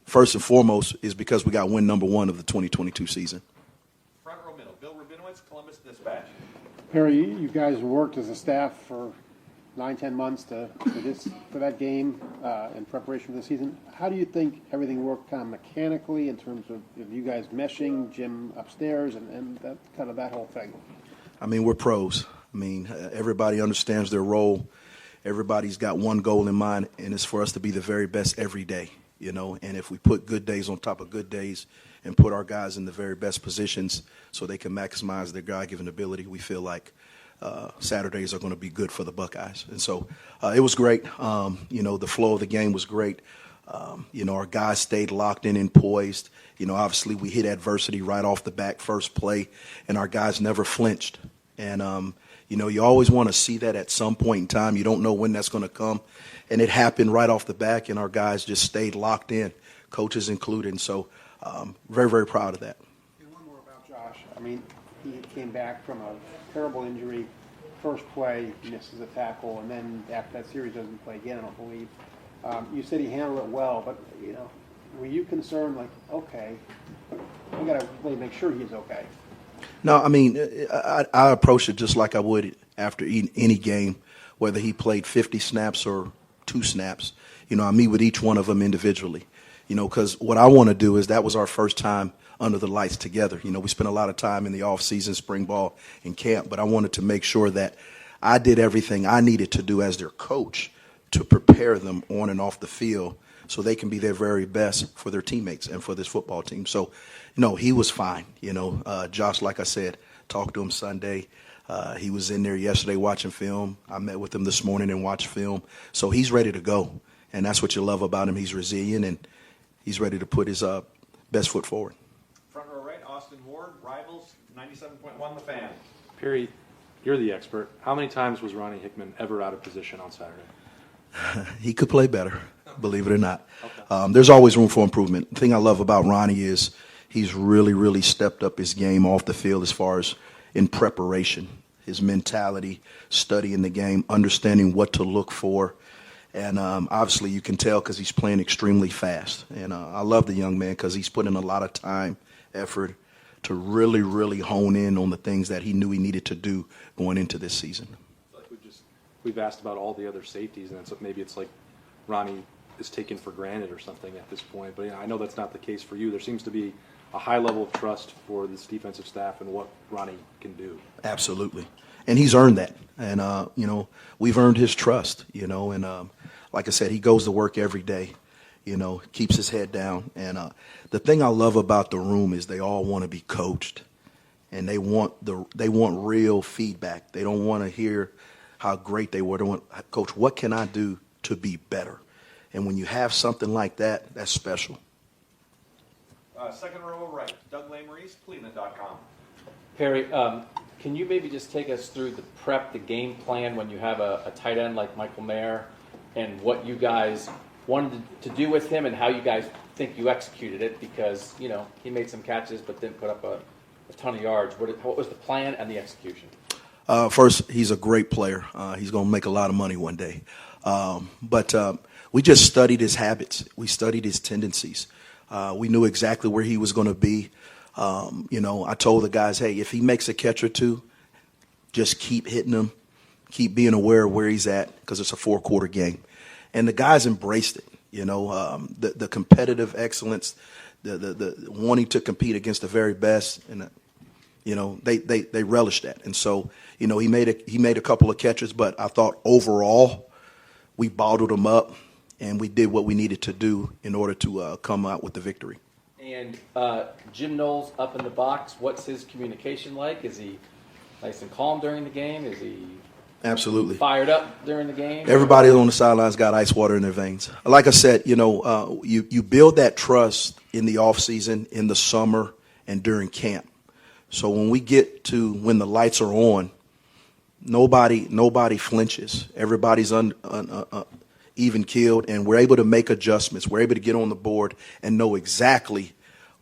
first and foremost is because we got win number 1 of the 2022 season. Front row middle, Bill Rabinowitz, Columbus Dispatch. Perry, you guys worked as a staff for 9-10 months for that game in preparation for the season. How do you think everything worked kind of mechanically in terms of you guys meshing, Jim upstairs, and that kind of that whole thing? I mean, we're pros. I mean, everybody understands their role. Everybody's got one goal in mind, and it's for us to be the very best every day, you know. And if we put good days on top of good days and put our guys in the very best positions so they can maximize their God-given ability, we feel like Saturdays are going to be good for the Buckeyes. And so it was great. You know, the flow of the game was great. You know, our guys stayed locked in and poised. You know, obviously we hit adversity right off the back, first play, and our guys never flinched. And, you know, you always want to see that at some point in time. You don't know when that's going to come. And it happened right off the back, and our guys just stayed locked in, coaches included. And so very, very proud of that. And one more about Josh. I mean, he came back from a terrible injury. First play, misses a tackle, and then after that series doesn't play again, I don't believe. You said he handled it well, but, you know, were you concerned, like, okay, we got to really make sure he's okay? No, I mean, I approach it just like I would after any game, whether he played 50 snaps or 2 snaps. You know, I meet with each one of them individually, you know, because what I want to do is that was our first time under the lights together. You know, we spent a lot of time in the off-season, spring ball, and camp, but I wanted to make sure that I did everything I needed to do as their coach to prepare them on and off the field so they can be their very best for their teammates and for this football team. So, you know, he was fine. You know, Josh, like I said, talked to him Sunday. He was in there yesterday watching film. I met with him this morning and watched film. So he's ready to go, and that's what you love about him. He's resilient, and he's ready to put his best foot forward. Front row right, Austin Ward, Rivals, 97.1 The Fan. Perry, you're the expert. How many times was Ronnie Hickman ever out of position on Saturday? He could play better, believe it or not. Okay. There's always room for improvement. The thing I love about Ronnie is he's really, really stepped up his game off the field as far as in preparation, his mentality, studying the game, understanding what to look for. And obviously you can tell because he's playing extremely fast. And I love the young man because he's put in a lot of time, effort to really, really hone in on the things that he knew he needed to do going into this season. We've asked about all the other safeties, and maybe it's like Ronnie is taken for granted or something at this point. But you know, I know that's not the case for you. There seems to be a high level of trust for this defensive staff and what Ronnie can do. Absolutely. And he's earned that. And, you know, we've earned his trust, you know. And like I said, he goes to work every day, you know, keeps his head down. And the thing I love about the room is they all want to be coached. And they want real feedback. They don't want to hear how great they were. They want, Coach, what can I do to be better. And when you have something like that, that's special. Second row right, Doug Lamarice, Cleveland.com. Perry, can you maybe just take us through the prep, the game plan when you have a tight end like Michael Mayer, and what you guys wanted to do with him and how you guys think you executed it? Because, you know, he made some catches but didn't put up a ton of yards. What was the plan and the execution? First, he's a great player. He's going to make a lot of money one day. But we just studied his habits. We studied his tendencies. We knew exactly where he was going to be. You know, I told the guys, hey, if he makes a catch or two, just keep hitting him, keep being aware of where he's at, because it's a 4-quarter game. And the guys embraced it. You know, the competitive excellence, the wanting to compete against the very best, and you know, they relished that. And so, you know, he made a couple of catches, but I thought overall we bottled him up and we did what we needed to do in order to come out with the victory. And Jim Knowles up in the box, what's his communication like? Is he nice and calm during the game? Is he Absolutely fired up during the game? Everybody on the sidelines got ice water in their veins. Like I said, you know, you build that trust in the off season, in the summer, and during camp. So when we get to when the lights are on, nobody flinches. Everybody's even keeled, and we're able to make adjustments. We're able to get on the board and know exactly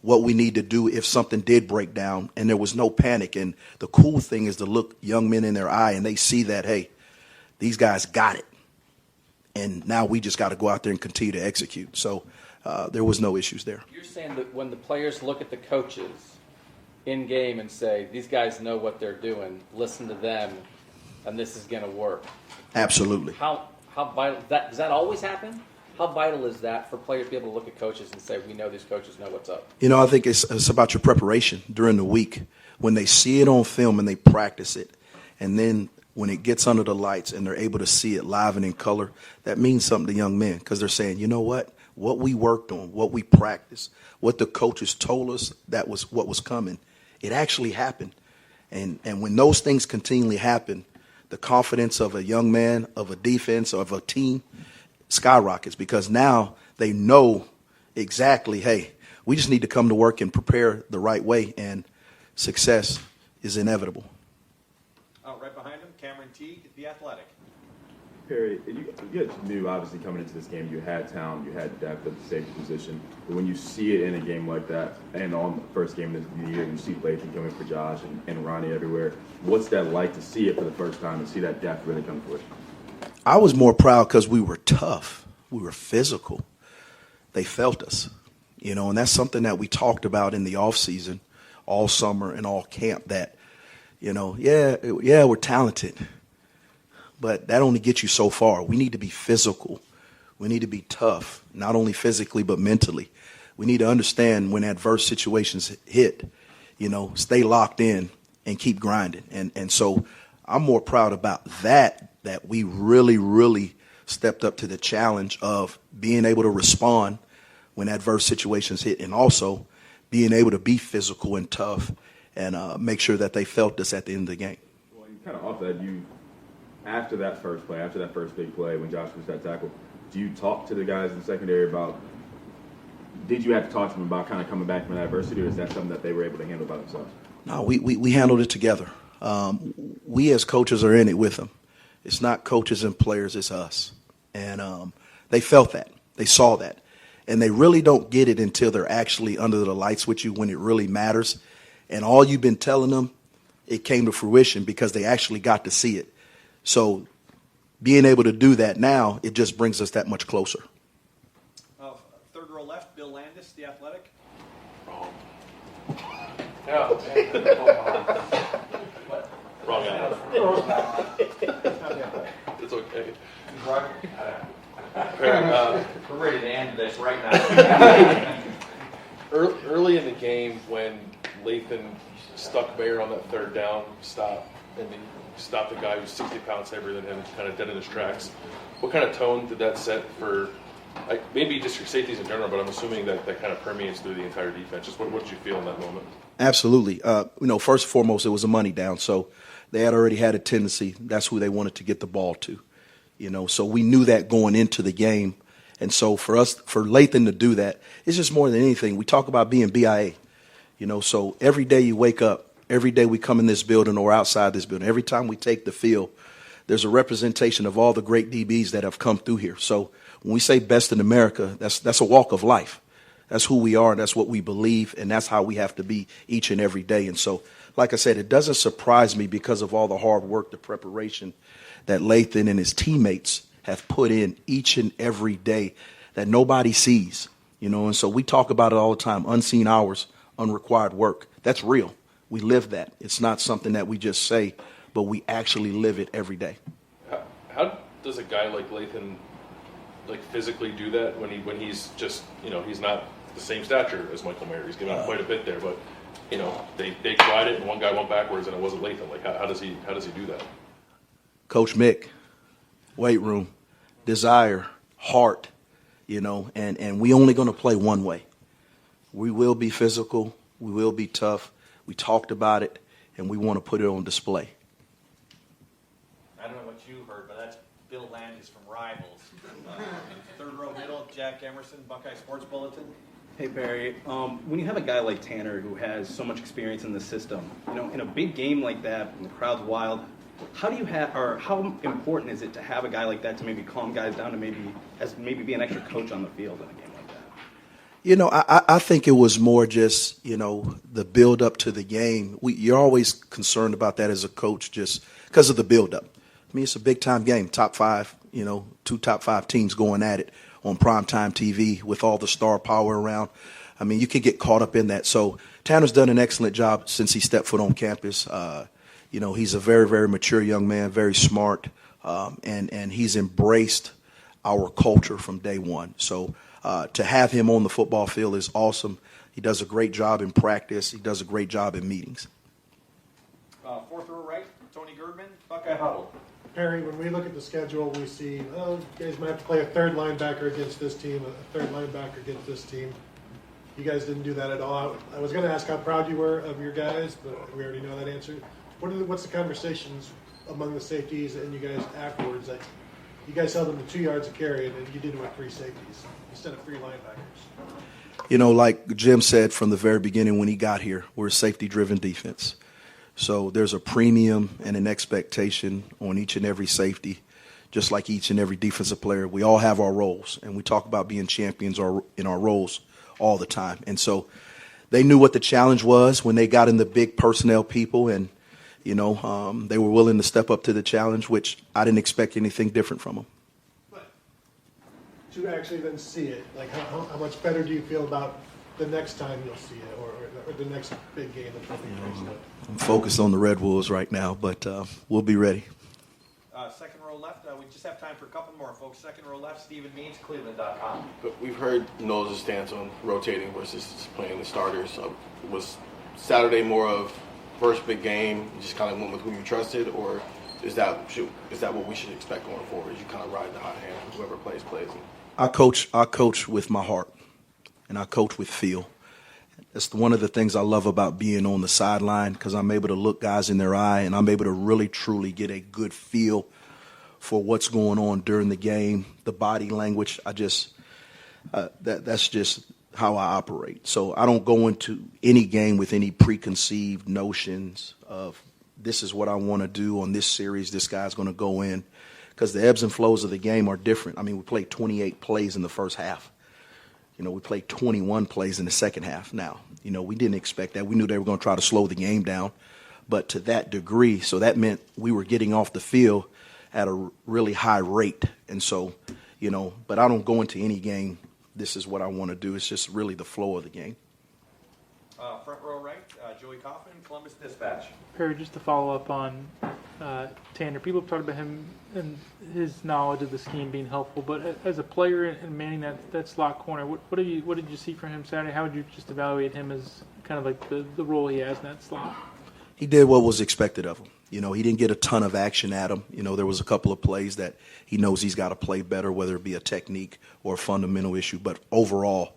what we need to do if something did break down, and there was no panic. And the cool thing is to look young men in their eye, and they see that, hey, these guys got it. And now we just got to go out there and continue to execute. So there was no issues there. You're saying that when the players look at the coaches in game and say, these guys know what they're doing, listen to them, and this is going to work. Absolutely. How vital does that always happen? How vital is that for players to be able to look at coaches and say, we know these coaches know what's up? You know, I think it's about your preparation during the week. When they see it on film and they practice it, and then when it gets under the lights and they're able to see it live and in color, that means something to young men, because they're saying, you know what we worked on, what we practiced, what the coaches told us, that was what was coming. It actually happened. And when those things continually happen, the confidence of a young man, of a defense, of a team skyrockets, because now they know exactly, hey, we just need to come to work and prepare the right way, and success is inevitable. Right behind him, Cameron Teague, The Athletic. Perry, you guys knew obviously coming into this game you had talent, you had depth at the safety position, but when you see it in a game like that, and on the first game of the year, you see Lathan coming for Josh and Ronnie everywhere, what's that like to see it for the first time and see that depth really come to fruition? I was more proud because we were tough. We were physical. They felt us, you know, and that's something that we talked about in the off season, all summer and all camp, that, you know, yeah, we're talented, but that only gets you so far. We need to be physical. We need to be tough, not only physically but mentally. We need to understand when adverse situations hit, you know, stay locked in and keep grinding. And so I'm more proud about that we really, really stepped up to the challenge of being able to respond when adverse situations hit, and also being able to be physical and tough and make sure that they felt us at the end of the game. Well, you kind of off that, after that first play, after that first big play when Josh was that tackle, do you talk to the guys in the secondary about, did you have to talk to them about kind of coming back from adversity, or is that something that they were able to handle by themselves? No, we handled it together. We as coaches are in it with them. It's not coaches and players, it's us. And they felt that. They saw that. And they really don't get it until they're actually under the lights with you, when it really matters. And all you've been telling them, it came to fruition because they actually got to see it. So being able to do that now, it just brings us that much closer. Third row left, Bill Landis, The Athletic. Wrong. What? Wrong guy. It's okay. We're ready to end this right now. Early in the game, when Lathan stuck Mayer on that third down stop, and then stopped a guy who's 60 pounds heavier than him, kind of dead in his tracks, what kind of tone did that set for, maybe just your safeties in general, but I'm assuming that kind of permeates through the entire defense. Just what did you feel in that moment? Absolutely. You know, first and foremost, it was a money down. So they had already had a tendency. That's who they wanted to get the ball to. So we knew that going into the game. And so for Lathan to do that, it's just more than anything. We talk about being BIA, so every day you wake up, every day we come in this building or outside this building, every time we take the field, there's a representation of all the great DBs that have come through here. So when we say best in America, that's a walk of life. That's who we are, and that's what we believe, and that's how we have to be each and every day. And so, like I said, it doesn't surprise me because of all the hard work, the preparation that Lathan and his teammates have put in each and every day that nobody sees, and so we talk about it all the time, unseen hours, unrequired work. That's real. We live that. It's not something that we just say, but we actually live it every day. How does a guy like Lathan physically do that when he's just, he's not the same stature as Michael Mayer? He's given up quite a bit there, but they tried it and one guy went backwards and it wasn't Lathan. How does he do that? Coach Mick, weight room, desire, heart, and we only going to play one way. We will be physical. We will be tough. We talked about it, and we want to put it on display. I don't know what you heard, but that's Bill Landis from Rivals. Third row middle, Jack Emerson, Buckeye Sports Bulletin. Hey Barry, when you have a guy like Tanner who has so much experience in the system, in a big game like that, when the crowd's wild, how important is it to have a guy like that to maybe calm guys down to maybe be an extra coach on the field in a game like that? I think it was more just, the build up to the game. You're always concerned about that as a coach just because of the build up. I mean, it's a big time game, top five, two top five teams going at it on primetime TV with all the star power around. I mean, you could get caught up in that. So Tanner's done an excellent job since he stepped foot on campus. He's a very, very mature young man, very smart, and he's embraced our culture from day one. So to have him on the football field is awesome. He does a great job in practice. He does a great job in meetings. Fourth row right, Tony Girdman, Buckeye Huddle. Perry, when we look at the schedule, we see, you guys might have to play a third linebacker against this team, a third linebacker against this team. You guys didn't do that at all. I was going to ask how proud you were of your guys, but we already know that answer. What's the conversations among the safeties and you guys afterwards? That you guys held them to 2 yards of carry, and you did it with 3 safeties instead of 3 linebackers. Like Jim said from the very beginning when he got here, we're a safety-driven defense. So there's a premium and an expectation on each and every safety, just like each and every defensive player. We all have our roles, and we talk about being champions in our roles all the time. And so they knew what the challenge was when they got in the big personnel people, and they were willing to step up to the challenge, which I didn't expect anything different from them. But to actually then see it, how much better do you feel about the next time you'll see it, or the next big game that's going to be faced up? I'm focused on the Red Wolves right now, but we'll be ready. Second row left, we just have time for a couple more, folks. Second row left, Stephen Means, Cleveland.com. But we've heard Knowles' stance on rotating versus playing the starters. Was Saturday more of first big game, you just kind of went with who you trusted, or is that what we should expect going forward? You kind of ride the hot hand, whoever plays. I coach with my heart, and I coach with feel. That's one of the things I love about being on the sideline, because I'm able to look guys in their eye, and I'm able to really, truly get a good feel for what's going on during the game, the body language. That's just how I operate. So I don't go into any game with any preconceived notions of this is what I want to do on this series, this guy's going to go in, because the ebbs and flows of the game are different. I mean, we played 28 plays in the first half. We played 21 plays in the second half. Now, we didn't expect that. We knew they were going to try to slow the game down, but to that degree. So that meant we were getting off the field at a really high rate. And so, but I don't go into any game, this is what I want to do. It's just really the flow of the game. Front row right, Joey Kaufman, Columbus Dispatch. Perry, just to follow up on Tanner, people have talked about him and his knowledge of the scheme being helpful, but as a player and manning that slot corner, what did you see from him Saturday? How would you just evaluate him as kind of like the role he has in that slot? He did what was expected of him. He didn't get a ton of action at him. There was a couple of plays that he knows he's got to play better, whether it be a technique or a fundamental issue. But overall,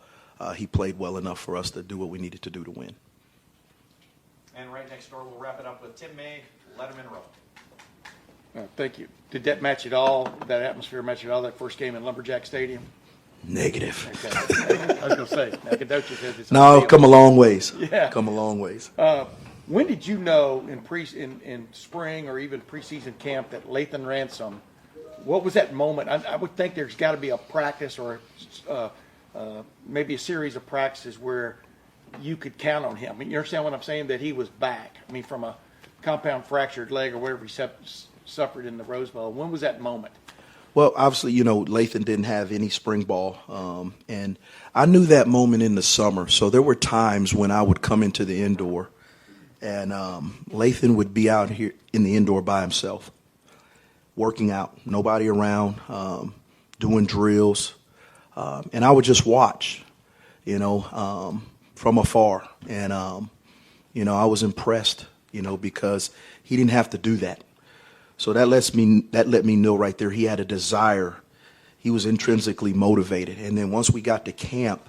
he played well enough for us to do what we needed to do to win. And right next door, we'll wrap it up with Tim May, Letterman Row. Thank you. Did that match at all, that atmosphere match at all, that first game in Lumberjack Stadium? Negative. Okay. I was going to say, Nacogdoches has its own No, deal. come a long ways. Yeah. Come a long ways. When did you know in spring or even preseason camp that Lathan Ransom, what was that moment? I would think there's got to be a practice or maybe a series of practices where you could count on him. I mean, you understand what I'm saying? That he was back. I mean, from a compound fractured leg or whatever he suffered in the Rose Bowl. When was that moment? Well, obviously, Lathan didn't have any spring ball, and I knew that moment in the summer. So there were times when I would come into the indoor, and Lathan would be out here in the indoor by himself, working out, nobody around, doing drills, and I would just watch, from afar, and I was impressed, because he didn't have to do that. So that let me know right there he had a desire. He was intrinsically motivated. And then once we got to camp,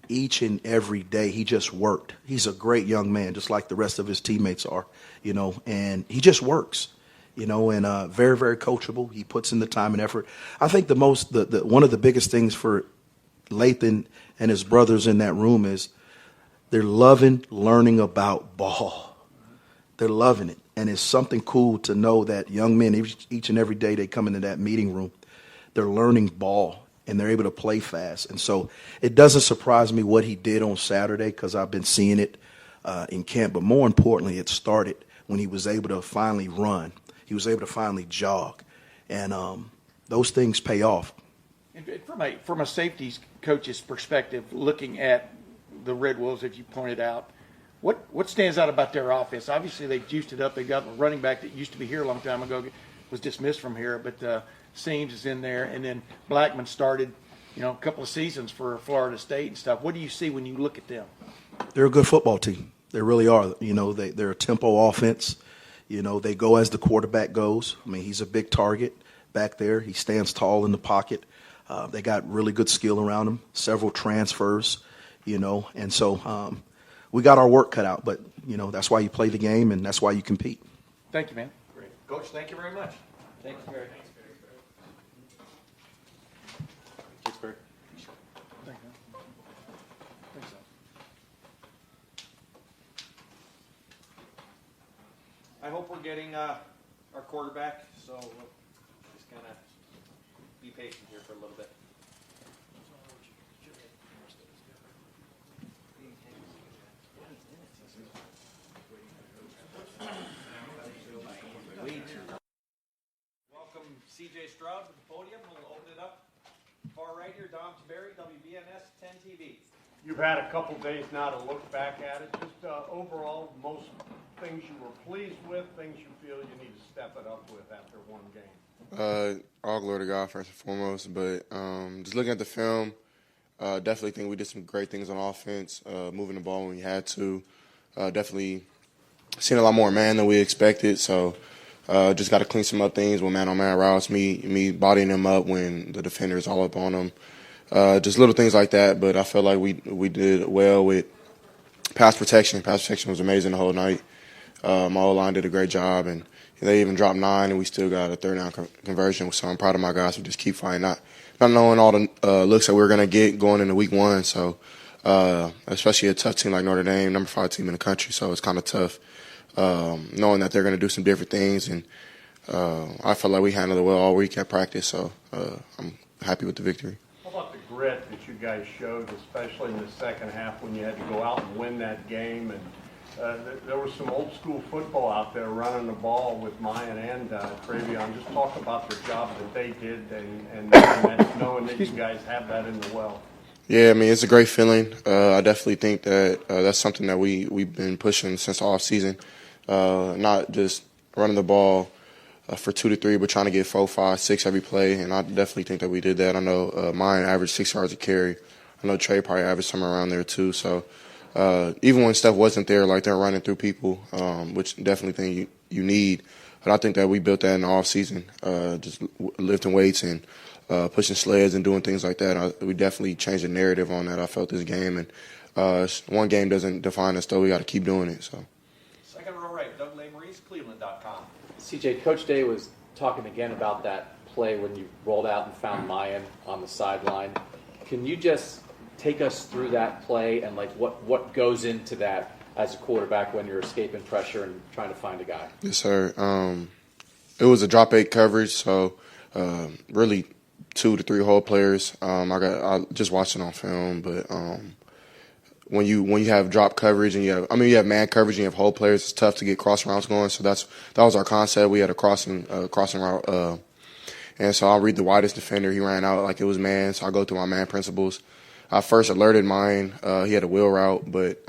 each and every day he just worked. He's a great young man, just like the rest of his teammates are, and he just works, and very, very coachable. He puts in the time and effort. I think one of the biggest things for Lathan and his brothers in that room is they're loving learning about ball. They're loving it. And it's something cool to know that young men, each and every day they come into that meeting room, they're learning ball and they're able to play fast. And so it doesn't surprise me what he did on Saturday because I've been seeing it in camp. But more importantly, it started when he was able to finally run. He was able to finally jog. And those things pay off. And from a safeties coach's perspective, looking at the Red Wolves, as you pointed out, what stands out about their offense? Obviously, they juiced it up. They got a running back that used to be here a long time ago, was dismissed from here, but Seams is in there. And then Blackman started, a couple of seasons for Florida State and stuff. What do you see when you look at them? They're a good football team. They really are. They're a tempo offense. They go as the quarterback goes. I mean, he's a big target back there. He stands tall in the pocket. They got really good skill around him, several transfers, and so we got our work cut out, but, that's why you play the game and that's why you compete. Thank you, man. Great. Coach, thank you very much. Thanks, Barry. Thanks, Barry. I hope we're getting our quarterback, so we'll just kind of be patient here for a little bit. Welcome CJ Stroud to the podium. We'll open it up. Far right here, Dom Taberi, WBNS 10 TV. You've had a couple days now to look back at it. Just overall, most things you were pleased with, things you feel you need to step it up with after one game. All glory to God first and foremost, but just looking at the film, definitely think we did some great things on offense, moving the ball when we had to. Definitely seen a lot more man than we expected, so just got to clean some up things with man-on-man routes, me bodying them up when the defender is all up on them. Just little things like that, but I felt like we did well with pass protection. Pass protection was amazing the whole night. My O-line did a great job, and they even dropped 9, and we still got a third down conversion. So I'm proud of my guys who just keep fighting, not knowing all the looks that we were going to get going into week 1. So especially a tough team like Notre Dame, number 5 team in the country. So it's kind of tough knowing that they're going to do some different things. And I felt like we handled it well all week at practice. So I'm happy with the victory. How about the grit that you guys showed, especially in the second half when you had to go out and win that game? And there was some old school football out there running the ball with Mayan and Travion. Just talk about the job that they did and knowing that you guys have that in the well. Yeah, I mean, it's a great feeling. I definitely think that that's something that we've been pushing since the offseason. Not just running the ball for 2 to 3, but trying to get 4, 5, 6 every play. And I definitely think that we did that. I know Mayan averaged 6 yards a carry. I know Trey probably averaged somewhere around there too. So even when stuff wasn't there, like they're running through people, which definitely think you need. But I think that we built that in the offseason, just lifting weights and pushing sleds and doing things like that. We definitely changed the narrative on that. I felt this game, and one game doesn't define us, though. We got to keep doing it. So. Second row right, Doug Lesmarie, Cleveland.com. CJ, Coach Day was talking again about that play when you rolled out and found Mayan on the sideline. Can you just take us through that play and like what goes into that as a quarterback when you're escaping pressure and trying to find a guy? Yes, sir. It was a drop 8 coverage, so really 2 to 3 hole players. I just watched it on film, but when you have drop coverage and you have man coverage and you have hole players, it's tough to get cross routes going. So that was our concept. We had a crossing route, and so I'll read the widest defender. He ran out like it was man, so I go through my man principles. I first alerted mine. He had a wheel route, but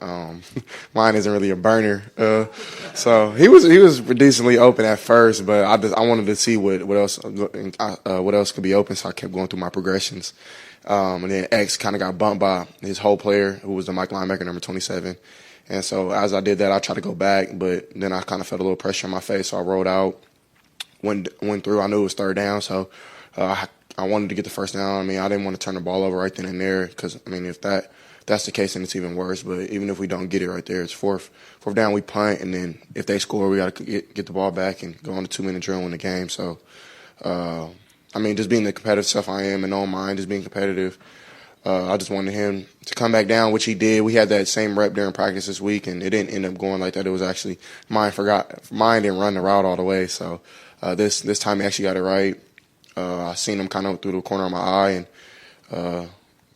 mine isn't really a burner. So he was decently open at first, but I wanted to see what else could be open. So I kept going through my progressions, and then X kind of got bumped by his whole player, who was the Mike linebacker, number 27. And so as I did that, I tried to go back, but then I kind of felt a little pressure in my face, so I rolled out, went through. I knew it was third down, so I wanted to get the first down. I mean, I didn't want to turn the ball over right then and there because, I mean, if that's the case, then it's even worse. But even if we don't get it right there, it's fourth down, we punt, and then if they score, we got to get the ball back and go on a 2-minute drill in the game. So, I mean, just being the competitive stuff I am and don't mind just being competitive, I just wanted him to come back down, which he did. We had that same rep during practice this week, and it didn't end up going like that. It was actually mine didn't run the route all the way. So this time he actually got it right. I seen him kind of through the corner of my eye, and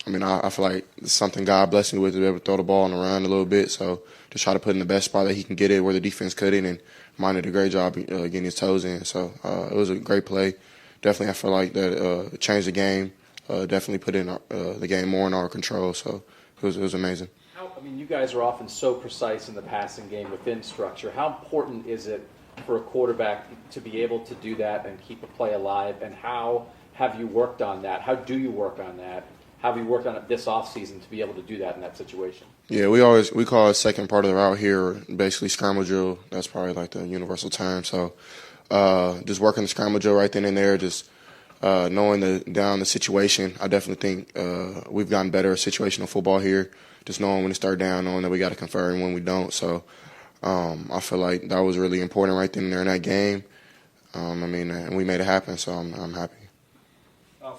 I mean, I feel like it's something God blessed me with to be able to throw the ball on the run a little bit. So just try to put in the best spot that he can get it where the defense couldn't, and mine did a great job getting his toes in. So it was a great play. Definitely, I feel like that it changed the game. Definitely put in the game more in our control. So it was amazing. I mean, you guys are often so precise in the passing game within structure. How important is it for a quarterback to be able to do that and keep a play alive, and how have you worked on that? How do you work on that? How have you worked on it this offseason to be able to do that in that situation? Yeah, we call it second part of the route here, basically scramble drill. That's probably like the universal term. So just working the scramble drill right then and there, just knowing the situation. I definitely think we've gotten better at situational football here, just knowing when to start down, knowing that we got to convert and when we don't. So I feel like that was really important right then and there in that game. I mean, and we made it happen, so I'm happy.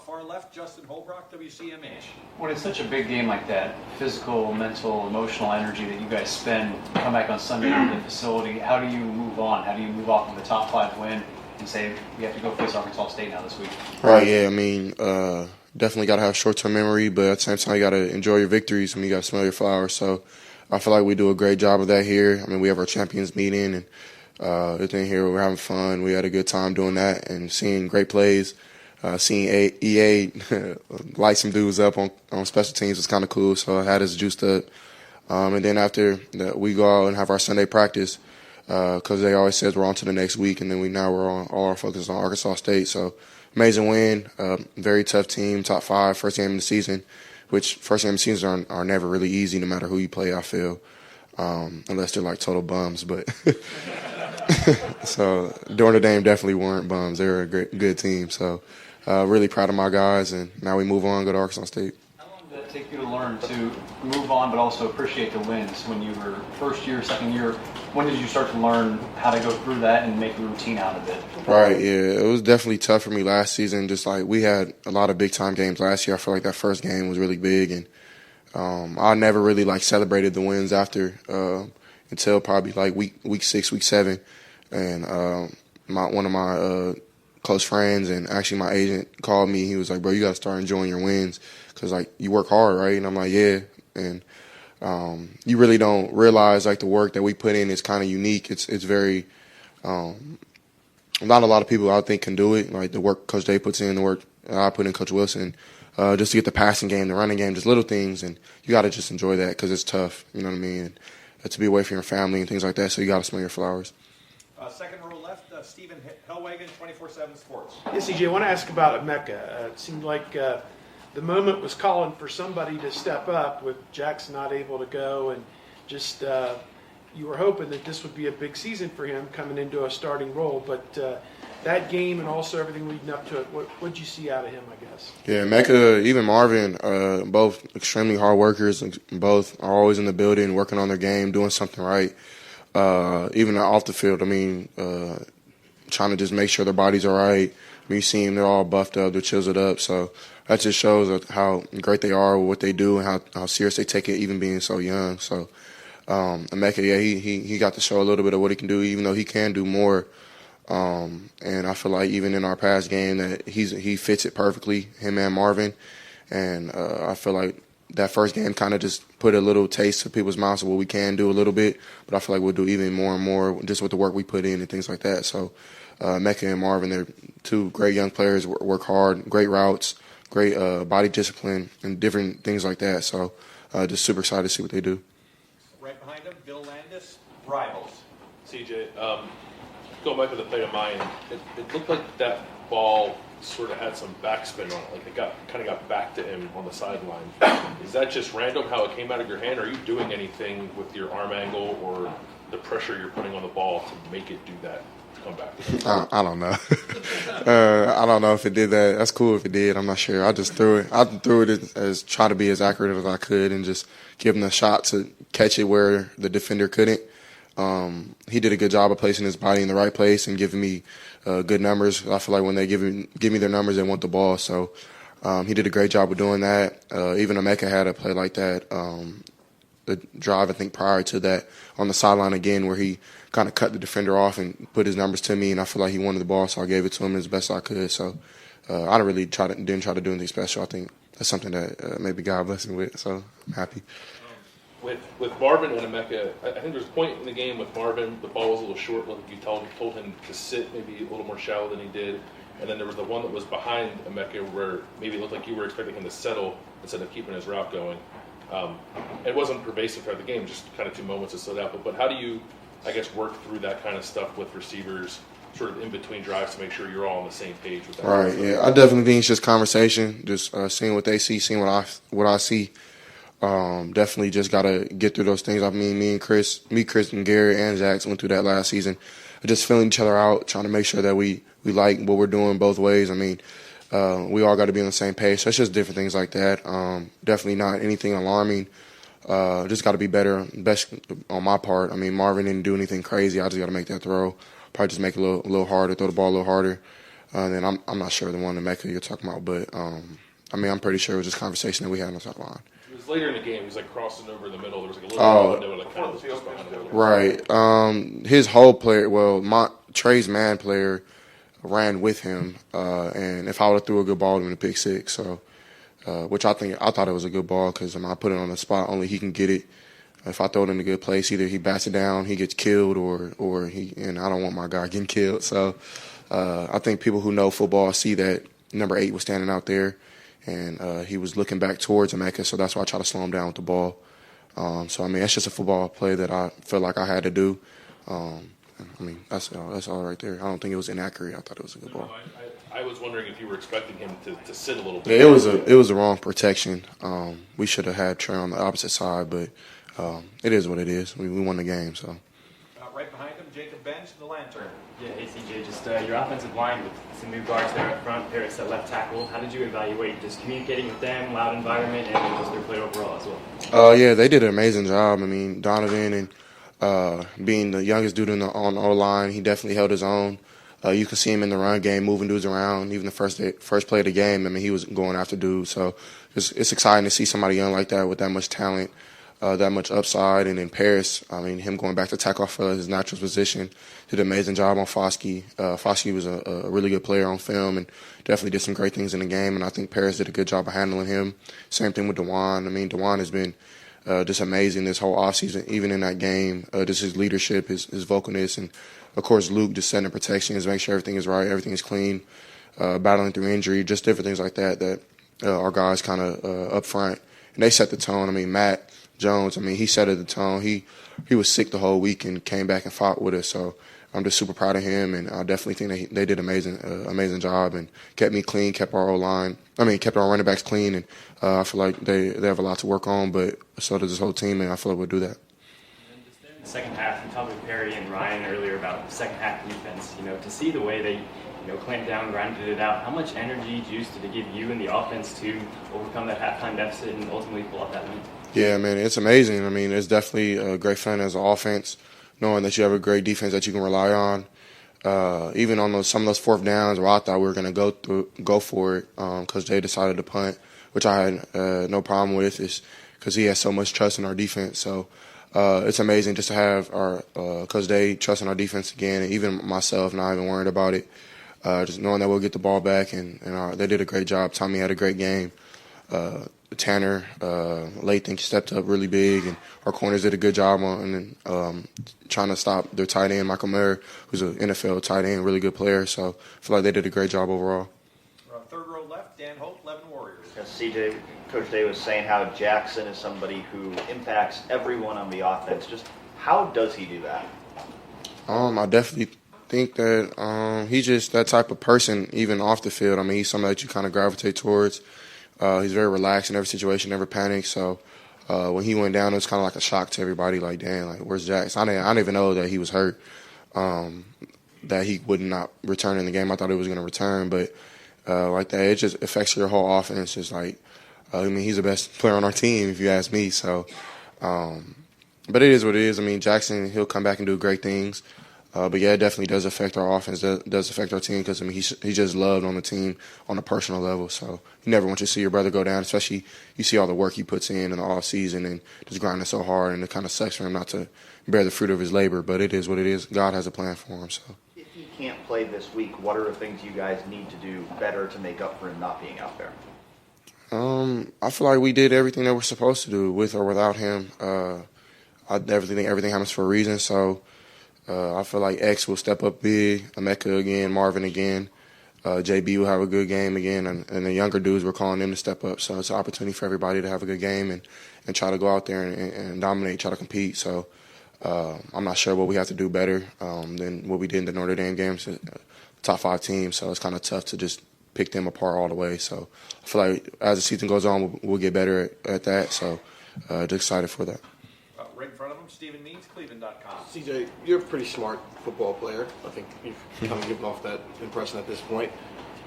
Far left, Justin Holbrook, WCMH. When it's such a big game like that, physical, mental, emotional energy that you guys spend, come back on Sunday to the facility, how do you move on? How do you move off of the top 5 win and say, we have to go face Arkansas State now this week? Right, yeah, I mean, definitely got to have short-term memory, but at the same time, you got to enjoy your victories and you got to smell your flowers. So I feel like we do a great job of that here. I mean, we have our champions meeting and everything here. We're having fun. We had a good time doing that and seeing great plays. Seeing EA light some dudes up on special teams was kind of cool, so I had us juiced up. And then after we go out and have our Sunday practice, because they always says we're on to the next week, and then we're on all our focus on Arkansas State. So amazing win, very tough team, top 5, first game of the season, which first game of the season are never really easy, no matter who you play, I feel, unless they're like total bums. But so Notre Dame definitely weren't bums. They were a good team. So really proud of my guys, and now we move on, go to Arkansas State. How long did it take you to learn to move on but also appreciate the wins when you were first year, second year? When did you start to learn how to go through that and make a routine out of it? Right, yeah. It was definitely tough for me last season. Just like we had a lot of big-time games last year. I feel like that first game was really big, and I never really like celebrated the wins after until probably like week 6, week 7. And one of my close friends and actually my agent called me. He was like, bro, you got to start enjoying your wins because, like, you work hard, right? And I'm like, yeah. And you really don't realize, like, the work that we put in is kind of unique. It's very not a lot of people I think can do it, like the work Coach Day puts in, the work I put in, Coach Wilson, just to get the passing game, the running game, just little things. And you got to just enjoy that because it's tough, you know what I mean? And to be away from your family and things like that, so you got to smell your flowers. Second row left, Stephen Hellwagen, 24/7 Sports. Yes, CJ, I want to ask about Emeka. It seemed like the moment was calling for somebody to step up with Jackson not able to go, and just you were hoping that this would be a big season for him coming into a starting role. But that game and also everything leading up to it, what did you see out of him, I guess? Yeah, Emeka, even Marvin, both extremely hard workers. Both are always in the building, working on their game, doing something right. Even off the field, I mean, trying to just make sure their bodies are right. I mean, you see them, they're all buffed up, they're chiseled up. So that just shows how great they are with what they do and how serious they take it, even being so young. So Emeka, yeah, he got to show a little bit of what he can do, even though he can do more. And I feel like even in our past game that he fits it perfectly, him and Marvin. And I feel like that first game kind of just put a little taste to people's mouths of what we can do a little bit. But I feel like we'll do even more and more just with the work we put in and things like that. So Mecca and Marvin, they're two great young players, work hard, great routes, great body discipline, and different things like that. So just super excited to see what they do. Right behind him, Bill Landis, Rivals. CJ, going back to the play of mine, it looked like that ball sort of had some backspin on it, like it kind of got back to him on the sideline. Is that just random how it came out of your hand? Are you doing anything with your arm angle or the pressure you're putting on the ball to make it do that, to come back? I don't know. I don't know if it did that. That's cool if it did. I'm not sure. I just threw it. I threw it as try to be as accurate as I could and just give him the shot to catch it where the defender couldn't. He did a good job of placing his body in the right place and giving me good numbers. I feel like when they give me their numbers, they want the ball. So he did a great job of doing that. Even Emeka had a play like that. The drive, I think, prior to that on the sideline again where he kind of cut the defender off and put his numbers to me, and I feel like he wanted the ball, so I gave it to him as best I could. So I didn't try to do anything special. I think that's something that maybe God blessed me with, so I'm happy. With Marvin and Emeka, I think there's a point in the game with Marvin, the ball was a little short. Like you told him to sit maybe a little more shallow than he did. And then there was the one that was behind Emeka where maybe it looked like you were expecting him to settle instead of keeping his route going. It wasn't pervasive throughout the game, just kind of 2 moments that stood out. But how do you, I guess, work through that kind of stuff with receivers sort of in between drives to make sure you're all on the same page with that? Right, yeah. I definitely think it's just conversation, just seeing what they see, seeing what I see. Definitely just got to get through those things. I mean, Chris and Gary and Jax went through that last season. Just filling each other out, trying to make sure that we like what we're doing both ways. I mean, we all got to be on the same page. So it's just different things like that. Definitely not anything alarming. Just got to be better, best on my part. I mean, Marvin didn't do anything crazy. I just got to make that throw. Probably just make it a little harder, throw the ball a little harder. And then I'm not sure the one that Mecca you're talking about, but I mean, I'm pretty sure it was just conversation that we had on the sideline. It was later in the game. He was like crossing over the middle. There was like a little window, like kind of just behind the Right. His whole player, Trey's man player ran with him, and if I would have threw a good ball to him, a pick six. So, which I thought it was a good ball because I put it on the spot. Only he can get it. If I throw it in a good place, either he bats it down, he gets killed, or he. And I don't want my guy getting killed. So, I think people who know football see that number 8 was standing out there. And he was looking back towards Emeka, so that's why I try to slow him down with the ball. So, I mean, that's just a football play that I feel like I had to do. I mean, that's all right there. I don't think it was inaccurate. I thought it was a good ball. I was wondering if you were expecting him to sit a little bit. Yeah, it was the wrong protection. We should have had Trey on the opposite side, but it is what it is. We won the game, so. Right behind him, Jacob Bench, the Lantern. Yeah, hey CJ, just your offensive line with some new guards there up front, Paris at left tackle. How did you evaluate just communicating with them, loud environment, and just their play overall as well? Yeah, they did an amazing job. I mean, Donovan and being the youngest dude on the O-line, he definitely held his own. You could see him in the run game, moving dudes around. Even the first play of the game, I mean, he was going after dudes. So it's exciting to see somebody young like that with that much talent, that much upside. And in Paris, I mean, him going back to tackle for his natural position, did an amazing job on Foskey. Foskey was a really good player on film and definitely did some great things in the game. And I think Paris did a good job of handling him. Same thing with DeJuan. I mean, DeJuan has been just amazing this whole offseason, even in that game. Just his leadership, his vocalness, and, of course, Luke just setting protections, make sure everything is right, everything is clean, battling through injury, just different things like that our guys kind of up front. And they set the tone. I mean, Matt Jones, I mean, he set the tone. He was sick the whole week and came back and fought with us. So I'm just super proud of him, and I definitely think they did amazing job and kept me clean, kept our running backs clean, and I feel like they have a lot to work on, but so does this whole team, and I feel like we'll do that. In the second half, you talked with Perry and Ryan earlier about the second half defense. To see the way they clamped down, grinded it out. How much energy, juice did it give you and the offense to overcome that halftime deficit and ultimately pull out that win? Yeah, man, it's amazing. I mean, it's definitely a great fun as an offense, knowing that you have a great defense that you can rely on. even on some of those fourth downs where I thought we were going to go for it because they decided to punt, which I had no problem with, is because he has so much trust in our defense. So it's amazing just to have our Coach Day trusting our defense again, and even myself not even worried about it. Just knowing that we'll get the ball back, and they did a great job. Tommy had a great game. Tanner, Lathan stepped up really big, and our corners did a good job on trying to stop their tight end, Michael Mayer, who's an NFL tight end, really good player. So I feel like they did a great job overall. Third row left, Dan Hope, Levin Warriors. CJ, Coach Day was saying how Jackson is somebody who impacts everyone on the offense. Just how does he do that? I definitely think that he's just that type of person, even off the field. I mean, he's somebody that you kind of gravitate towards. He's very relaxed in every situation, never panics. So when he went down, it was kind of like a shock to everybody. Like, damn, like where's Jackson? I didn't even know that he was hurt, that he would not return in the game. I thought he was going to return, but like that, it just affects your whole offense. Just like, I mean, he's the best player on our team, if you ask me. So, but it is what it is. I mean, Jackson, he'll come back and do great things. But yeah, it definitely does affect our offense. Does affect our team because I mean he's just loved on the team on a personal level. So you never want to see your brother go down, especially you see all the work he puts in the off season and just grinding so hard, and it kind of sucks for him not to bear the fruit of his labor. But it is what it is. God has a plan for him. So If he can't play this week, what are the things you guys need to do better to make up for him not being out there? I feel like we did everything that we're supposed to do with or without him. I definitely think everything happens for a reason. So. I feel like X will step up big, Emeka again, Marvin again, JB will have a good game again, and the younger dudes, we're calling them to step up. So it's an opportunity for everybody to have a good game and try to go out there and dominate, try to compete. So I'm not sure what we have to do better than what we did in the Notre Dame games, top 5 teams. So it's kind of tough to just pick them apart all the way. So I feel like as the season goes on, we'll get better at that. So just excited for that. Right in front of him, Stephen Means, Cleveland.com. CJ, you're a pretty smart football player. I think you've kind of given off that impression at this point.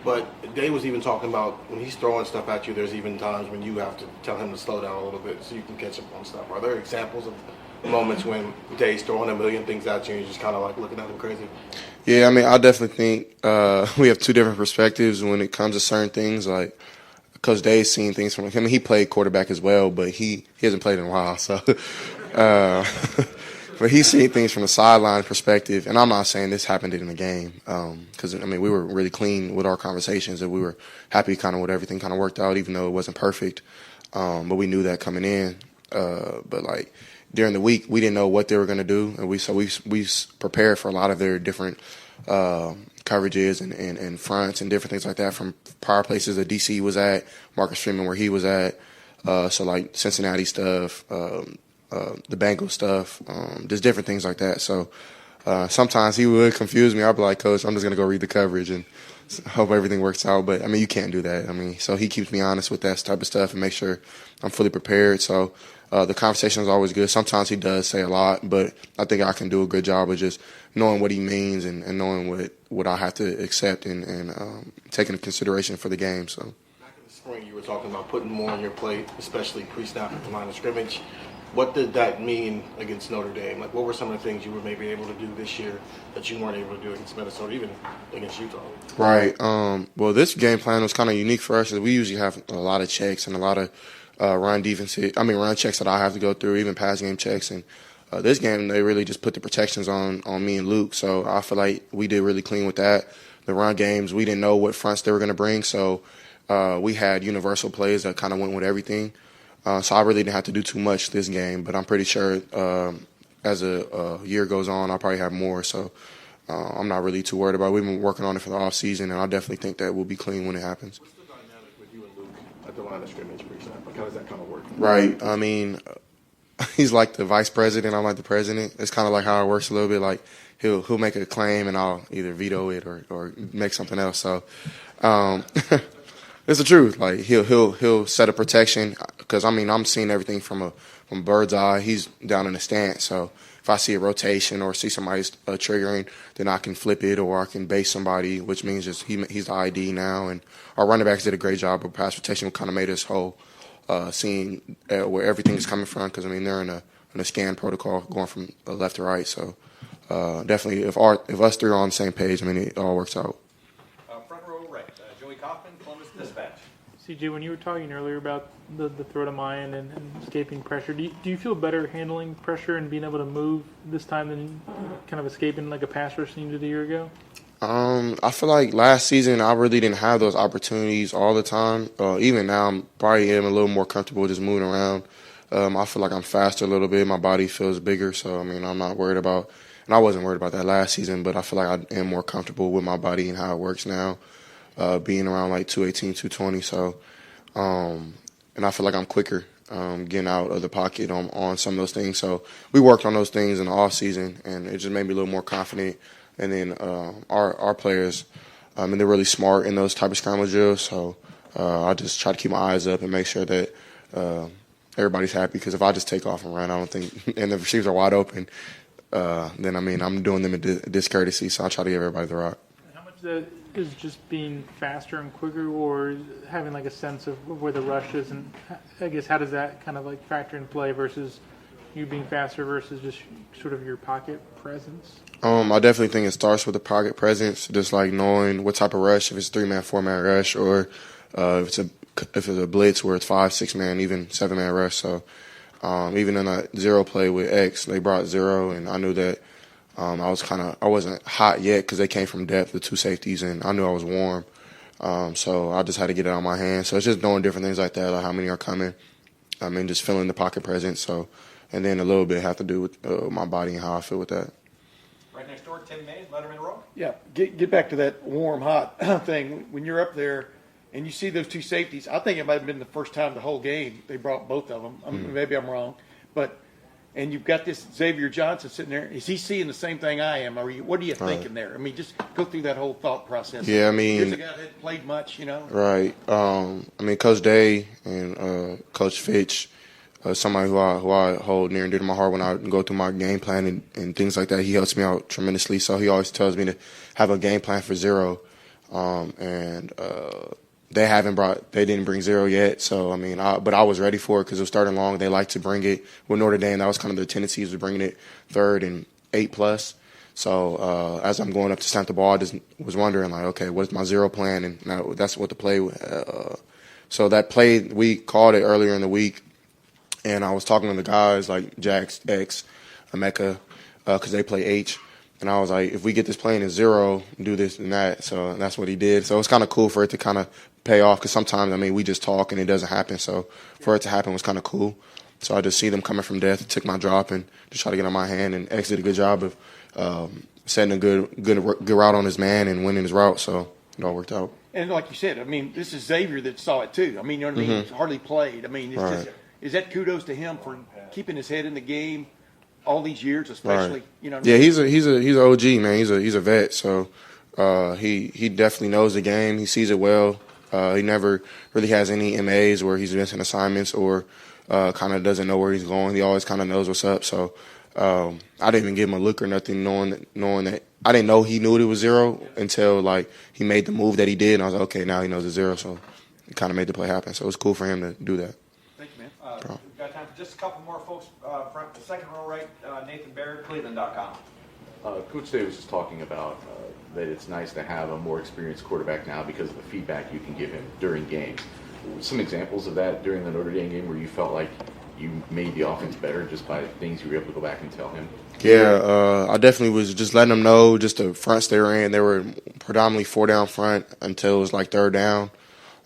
But Day was even talking about when he's throwing stuff at you, there's even times when you have to tell him to slow down a little bit so you can catch up on stuff. Are there examples of moments when Day's throwing a million things at you and you're just kind of like looking at him crazy? Yeah, I mean, I definitely think we have two different perspectives when it comes to certain things. Like, Coach Day's seen things from him. He played quarterback as well, but he hasn't played in a while. So, but he's seen things from a sideline perspective. And I'm not saying this happened in the game because, I mean, we were really clean with our conversations and we were happy kind of with everything kind of worked out, even though it wasn't perfect. But we knew that coming in. But, like, during the week, we didn't know what they were going to do. And we prepared for a lot of their different coverages and fronts and different things like that from prior places that DC was at, Marcus Freeman where he was at. So like Cincinnati stuff, the Bengals stuff, just different things like that. So sometimes he would confuse me. I'd be like, Coach, I'm just going to go read the coverage and hope everything works out. But, I mean, you can't do that. I mean, so he keeps me honest with that type of stuff and make sure I'm fully prepared. So the conversation is always good. Sometimes he does say a lot, but I think I can do a good job of just knowing what he means and knowing what I have to accept and taking into consideration for the game. So Back in the spring, you were talking about putting more on your plate, especially pre-snap at the line of scrimmage. What did that mean against Notre Dame? Like, what were some of the things you were maybe able to do this year that you weren't able to do against Minnesota, even against Utah? Right. Well, this game plan was kind of unique for us. We usually have a lot of checks and a lot of run checks that I have to go through, even pass game checks. And this game, they really just put the protections on me and Luke. So I feel like we did really clean with that. The run games, we didn't know what fronts they were going to bring. So we had universal plays that kind of went with everything. So I really didn't have to do too much this game. But I'm pretty sure as a year goes on, I'll probably have more. So I'm not really too worried about it. We've been working on it for the offseason, and I definitely think that we'll be clean when it happens. What's the dynamic with you and Luke at the line of scrimmage pre-snap? Like, how does that kind of work? Right. I mean, he's like the vice president. I'm like the president. It's kind of like how it works a little bit. Like he'll make a claim, and I'll either veto it or make something else. So it's the truth. Like he'll set a protection because I mean I'm seeing everything from bird's eye. He's down in the stance, so if I see a rotation or see somebody's triggering, then I can flip it or I can base somebody, which means just he's the ID now. And our running backs did a great job of pass protection. We kind of made us whole, seeing where everything is coming from because I mean they're in a scan protocol going from left to right. So definitely, if us three are on the same page, I mean, it all works out. Front row right, Joey Kaufman, Columbus Dispatch. CJ, when you were talking earlier about the throw to Mayan and escaping pressure, do you feel better handling pressure and being able to move this time than kind of escaping like a pass rush you did a year ago? I feel like last season I really didn't have those opportunities all the time. Even now, I'm probably am a little more comfortable just moving around. I feel like I'm faster a little bit. My body feels bigger, so I mean, I'm not worried about. And I wasn't worried about that last season, but I feel like I am more comfortable with my body and how it works now, being around like 218, 220. So, and I feel like I'm quicker getting out of the pocket on some of those things. So we worked on those things in the off season, and it just made me a little more confident. And then our players, and they're really smart in those type of scramble drills. So I just try to keep my eyes up and make sure that everybody's happy. Because if I just take off and run, I don't think, and the receivers are wide open, then I mean I'm doing them a discourtesy. So I try to give everybody the rock. How much of that is just being faster and quicker, or having like a sense of where the rush is, and I guess how does that kind of like factor in play versus you being faster versus just sort of your pocket presence? I definitely think it starts with the pocket presence, just like knowing what type of rush, if it's 3-man, 4-man rush, or if it's a blitz where it's 5, 6-man, even 7-man rush. So even in a zero play with X, they brought zero, and I knew that I wasn't hot yet because they came from depth, the two safeties, and I knew I was warm. So I just had to get it on my hands. So it's just knowing different things like that, like how many are coming. I mean, just feeling the pocket presence. So, and then a little bit have to do with my body and how I feel with that. Right next door, Tim Mays, Letterman Row. Yeah, get back to that warm, hot thing. When you're up there and you see those two safeties, I think it might have been the first time the whole game they brought both of them. I mean, maybe I'm wrong. And you've got this Xavier Johnson sitting there. Is he seeing the same thing I am? What are you thinking there? I mean, just go through that whole thought process. Yeah, I mean, here's a guy that hadn't played much, you know. Right. I mean, Coach Day and Coach Fitch, somebody who I hold near and dear to my heart when I go through my game plan and things like that. He helps me out tremendously. So he always tells me to have a game plan for zero. They didn't bring zero yet. So, I mean, but I was ready for it because it was starting long. They like to bring it. With Notre Dame, that was kind of their tendencies of bringing it 3rd and 8+. So as I'm going up to snap the ball, I just was wondering, like, okay, what's my zero plan? And that's what the play so that play, we called it earlier in the week. And I was talking to the guys like Jax, X, Emeka, because they play H. And I was like, if we get this play in a zero, do this and that. So that's what he did. So it's kind of cool for it to kind of pay off because sometimes, I mean, we just talk and it doesn't happen. So for it to happen was kind of cool. So I just see them coming from depth, took my drop and just try to get on my hand. And X did a good job of setting a good route on his man and winning his route. So it all worked out. And like you said, I mean, this is Xavier that saw it too. I mean, you know what I mean? He's hardly played. I mean, it's just, is that kudos to him for keeping his head in the game all these years, especially? You know what I mean? Yeah, he's an OG, man. He's a vet. So he definitely knows the game. He sees it well. He never really has any MAs where he's missing assignments or kind of doesn't know where he's going. He always kind of knows what's up. So I didn't even give him a look or nothing, knowing that I didn't know he knew it was zero until like he made the move that he did. And I was like, okay, now he knows it's zero. So he kind of made the play happen. So it was cool for him to do that. Thank you, man. We've got time for just a couple more folks. Front, the second row right, Nathan Baird, Cleveland.com. Coach Day was just talking about that it's nice to have a more experienced quarterback now because of the feedback you can give him during games. Some examples of that during the Notre Dame game where you felt like you made the offense better just by things you were able to go back and tell him? Yeah, I definitely was just letting them know just the fronts they were in. They were predominantly 4 down front until it was like 3rd down.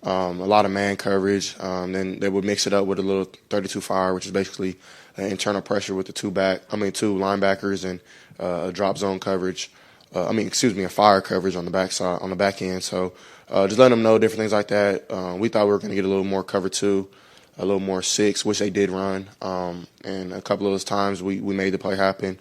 A lot of man coverage. Then they would mix it up with a little 32 fire, which is basically internal pressure with the 2 linebackers and a drop zone coverage. A fire coverage on the backside, on the back end. So just letting them know different things like that. We thought we were going to get a little more cover 2, a little more 6, which they did run. And a couple of those times we made the play happen.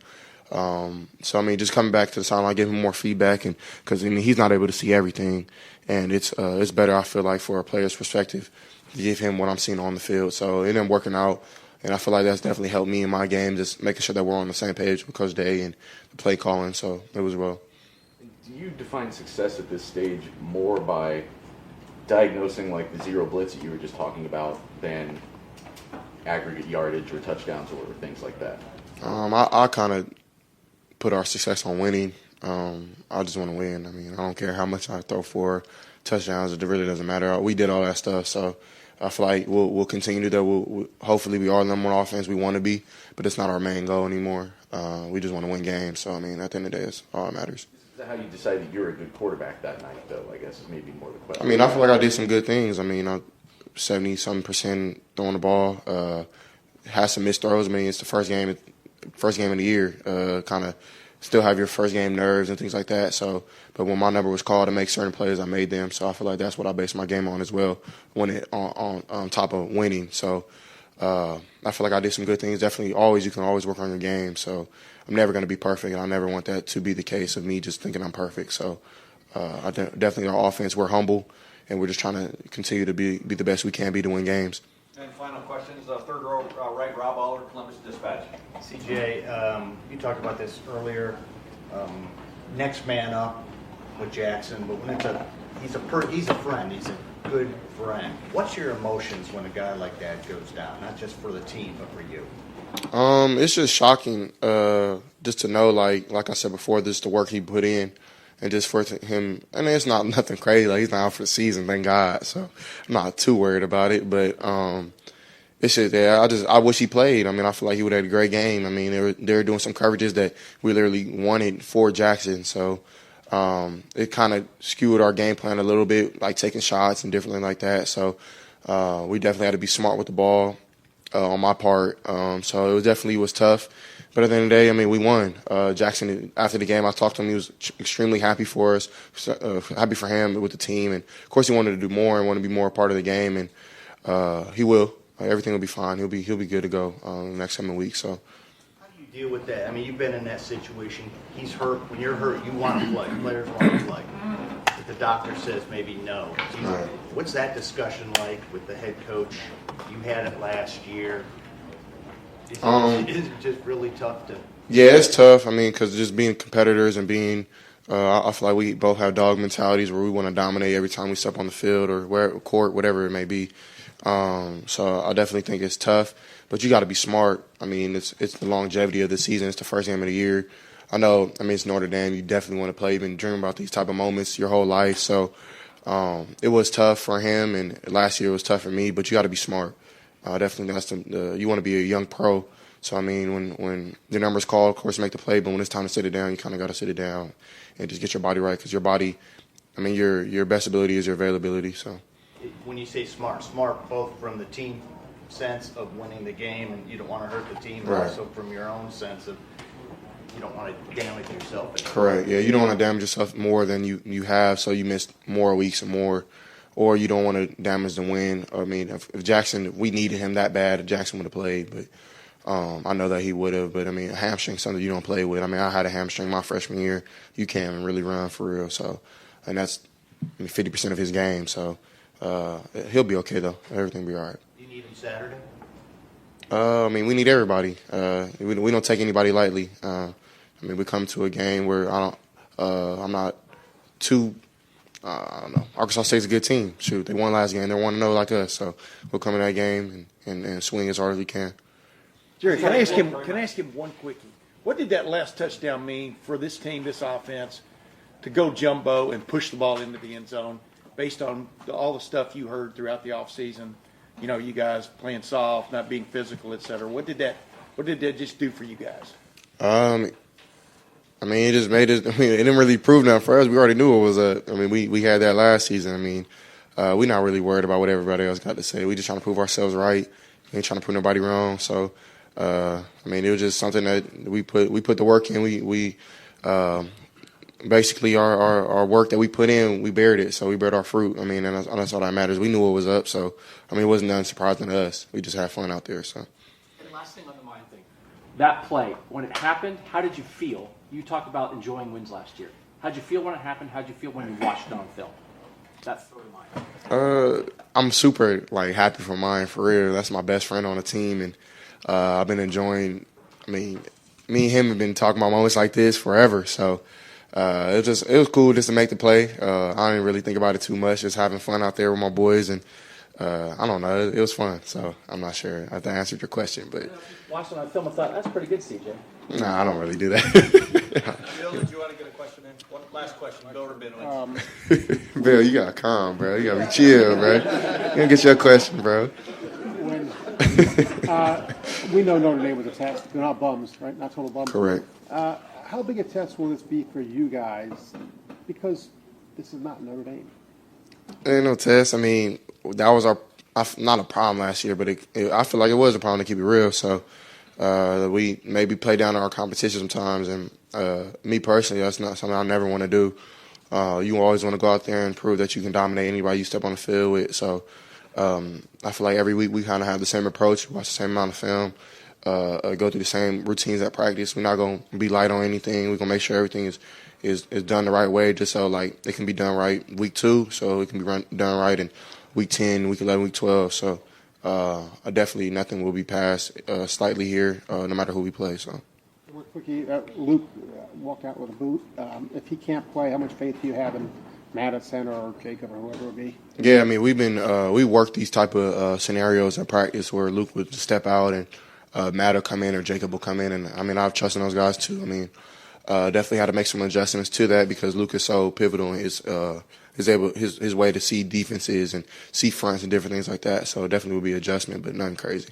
So, I mean, just coming back to the sideline, giving him more feedback, and because, I mean, he's not able to see everything. And it's better, I feel like, for a player's perspective to give him what I'm seeing on the field. So it ended up working out. And I feel like that's definitely helped me in my game, just making sure that we're on the same page with Coach Day and the play calling. So it was well. Do you define success at this stage more by diagnosing like the zero blitz that you were just talking about than aggregate yardage or touchdowns or things like that? I kind of put our success on winning. I just want to win. I mean, I don't care how much I throw for touchdowns. It really doesn't matter. We did all that stuff, so I feel like we'll continue to do that. We'll hopefully we are the number one offense we want to be, but it's not our main goal anymore. We just want to win games. So I mean, at the end of the day, it's all that matters. Is that how you decided you're a good quarterback that night, though? I guess is maybe more the question. I mean, I feel like I did some good things. I mean, 70-something% throwing the ball. Had some missed throws. I mean, it's the first game of the year. Kind of still have your first game nerves and things like that. So, but when my number was called to make certain plays, I made them. So I feel like that's what I based my game on as well. On top of winning. So I feel like I did some good things. Definitely, you can always work on your game. So I'm never going to be perfect, and I never want that to be the case of me just thinking I'm perfect. So definitely our offense, we're humble, and we're just trying to continue to be the best we can be to win games. And final questions, third row right, Rob Aller, Columbus Dispatch. CJ, you talked about this earlier. Next man up with Jackson, but when he's a friend, he's a good friend. What's your emotions when a guy like that goes down? Not just for the team, but for you. It's just shocking, just to know, like I said before, just the work he put in, and just for him. And it's not nothing crazy. Like, he's not out for the season, thank God. So I'm not too worried about it. But it's just I wish he played. I mean, I feel like he would have had a great game. I mean, they were doing some coverages that we literally wanted for Jackson. So it kind of skewed our game plan a little bit, like taking shots and differently like that. So we definitely had to be smart with the ball on my part. So it definitely was tough. But at the end of the day, I mean, we won. Jackson, after the game, I talked to him. He was extremely happy for us, happy for him with the team. And, of course, he wanted to do more and want to be more a part of the game. And he will. Everything will be fine. He'll be good to go in the next coming weeks. So. How do you deal with that? I mean, you've been in that situation. He's hurt. When you're hurt, you want to play. Players want to play. But the doctor says maybe no. Right. What's that discussion like with the head coach? You had it last year. Is it just really tough to? Yeah, it's tough. I mean, because just being competitors and being, I feel like we both have dog mentalities where we want to dominate every time we step on the field or court, whatever it may be. So I definitely think it's tough, but you got to be smart. I mean, it's the longevity of the season. It's the first game of the year. I know. I mean, it's Notre Dame. You definitely want to play. You've been dreaming about these type of moments your whole life. So it was tough for him, and last year it was tough for me. But you got to be smart. Definitely, that's you want to be a young pro. So I mean, when your number's called, of course, make the play. But when it's time to sit it down, you kind of got to sit it down and just get your body right, because your body, I mean, your best ability is your availability. So. When you say smart both from the team sense of winning the game and you don't want to hurt the team, but right. also from your own sense of you don't want to damage yourself. Correct. Yeah, you don't want to damage yourself more than you have, so you miss more weeks and more, or you don't want to damage the win. I mean, if Jackson, we needed him that bad, if Jackson would have played, but I know that he would have. But I mean, a hamstring, something you don't play with. I mean, I had a hamstring my freshman year. You can't really run for real. So, and that's 50% of his game. So. He'll be okay though. Everything will be all right. Do you need him Saturday? I mean, we need everybody. We don't take anybody lightly. I mean, we come to a game where I'm not too. I don't know. Arkansas State's a good team. Shoot, they won last game. They want to know like us. So we'll come in that game and swing as hard as we can. Jerry, can I ask him one quickie? What did that last touchdown mean for this team, this offense, to go jumbo and push the ball into the end zone? Based on all the stuff you heard throughout the offseason, you know, you guys playing soft, not being physical, et cetera. What did that just do for you guys? I mean, it just made us. I mean, it didn't really prove nothing for us. We already knew it was a. I mean, we had that last season. I mean, we're not really worried about what everybody else got to say. We just trying to prove ourselves right. We ain't trying to prove nobody wrong. So, I mean, it was just something that we put the work in. We basically our work that we put in, we bared it. So we bared our fruit. I mean, and that's all that matters. We knew what was up. So, I mean, it wasn't nothing surprising to us. We just had fun out there. So. And last thing on the mind thing. That play, when it happened, how did you feel? You talked about enjoying wins last year. How did you feel when it happened? How did you feel when you watched it on film? That's the mind. I'm super happy for mine, for real. That's my best friend on the team, and I've been enjoying. I mean, me and him have been talking about moments like this forever. So it was cool just to make the play. I didn't really think about it too much, just having fun out there with my boys, and I don't know, it was fun. So I'm not sure if I answered your question, but Watching on film, I thought that's pretty good, CJ. Nah, I don't really do that. Bill, did you want to get a question in? One last question. Bill Rabinowitz. Bill, you got calm, bro. You got to be chill, bro. You gonna get your question, bro. We know Notre Dame was a test. They're not bums, right? Not total bums. Correct. How big a test will this be for you guys? Because this is not Notre Dame. Ain't no test. I mean, that was not a problem last year, but I feel like it was a problem, to keep it real. So we maybe play down our competition sometimes, and me personally, that's not something I never want to do. You always want to go out there and prove that you can dominate anybody you step on the field with. So I feel like every week we kind of have the same approach, watch the same amount of film, go through the same routines at practice. We're not going to be light on anything. We're going to make sure everything is done the right way, just so like it can be done right week 2, so it can be done right in week 10, week 11, week 12. So definitely nothing will be passed slightly here, no matter who we play. So. Real quickie, Luke walked out with a boot. If he can't play, how much faith do you have in Matt at center or Jacob or whoever it would be? Yeah, I mean, we worked these type of scenarios in practice where Luke would step out and Matt will come in or Jacob will come in, and I mean, I've trusted those guys too. I mean, definitely had to make some adjustments to that because Luke is so pivotal in his way to see defenses and see fronts and different things like that. So definitely will be adjustment, but nothing crazy.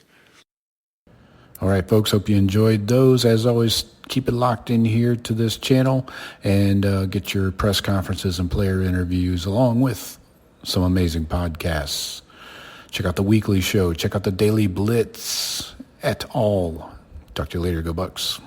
All right, folks, hope you enjoyed those. As always, keep it locked in here to this channel and get your press conferences and player interviews along with some amazing podcasts. Check out the weekly show. Check out the Daily Blitz et al. Talk to you later. Go Bucks.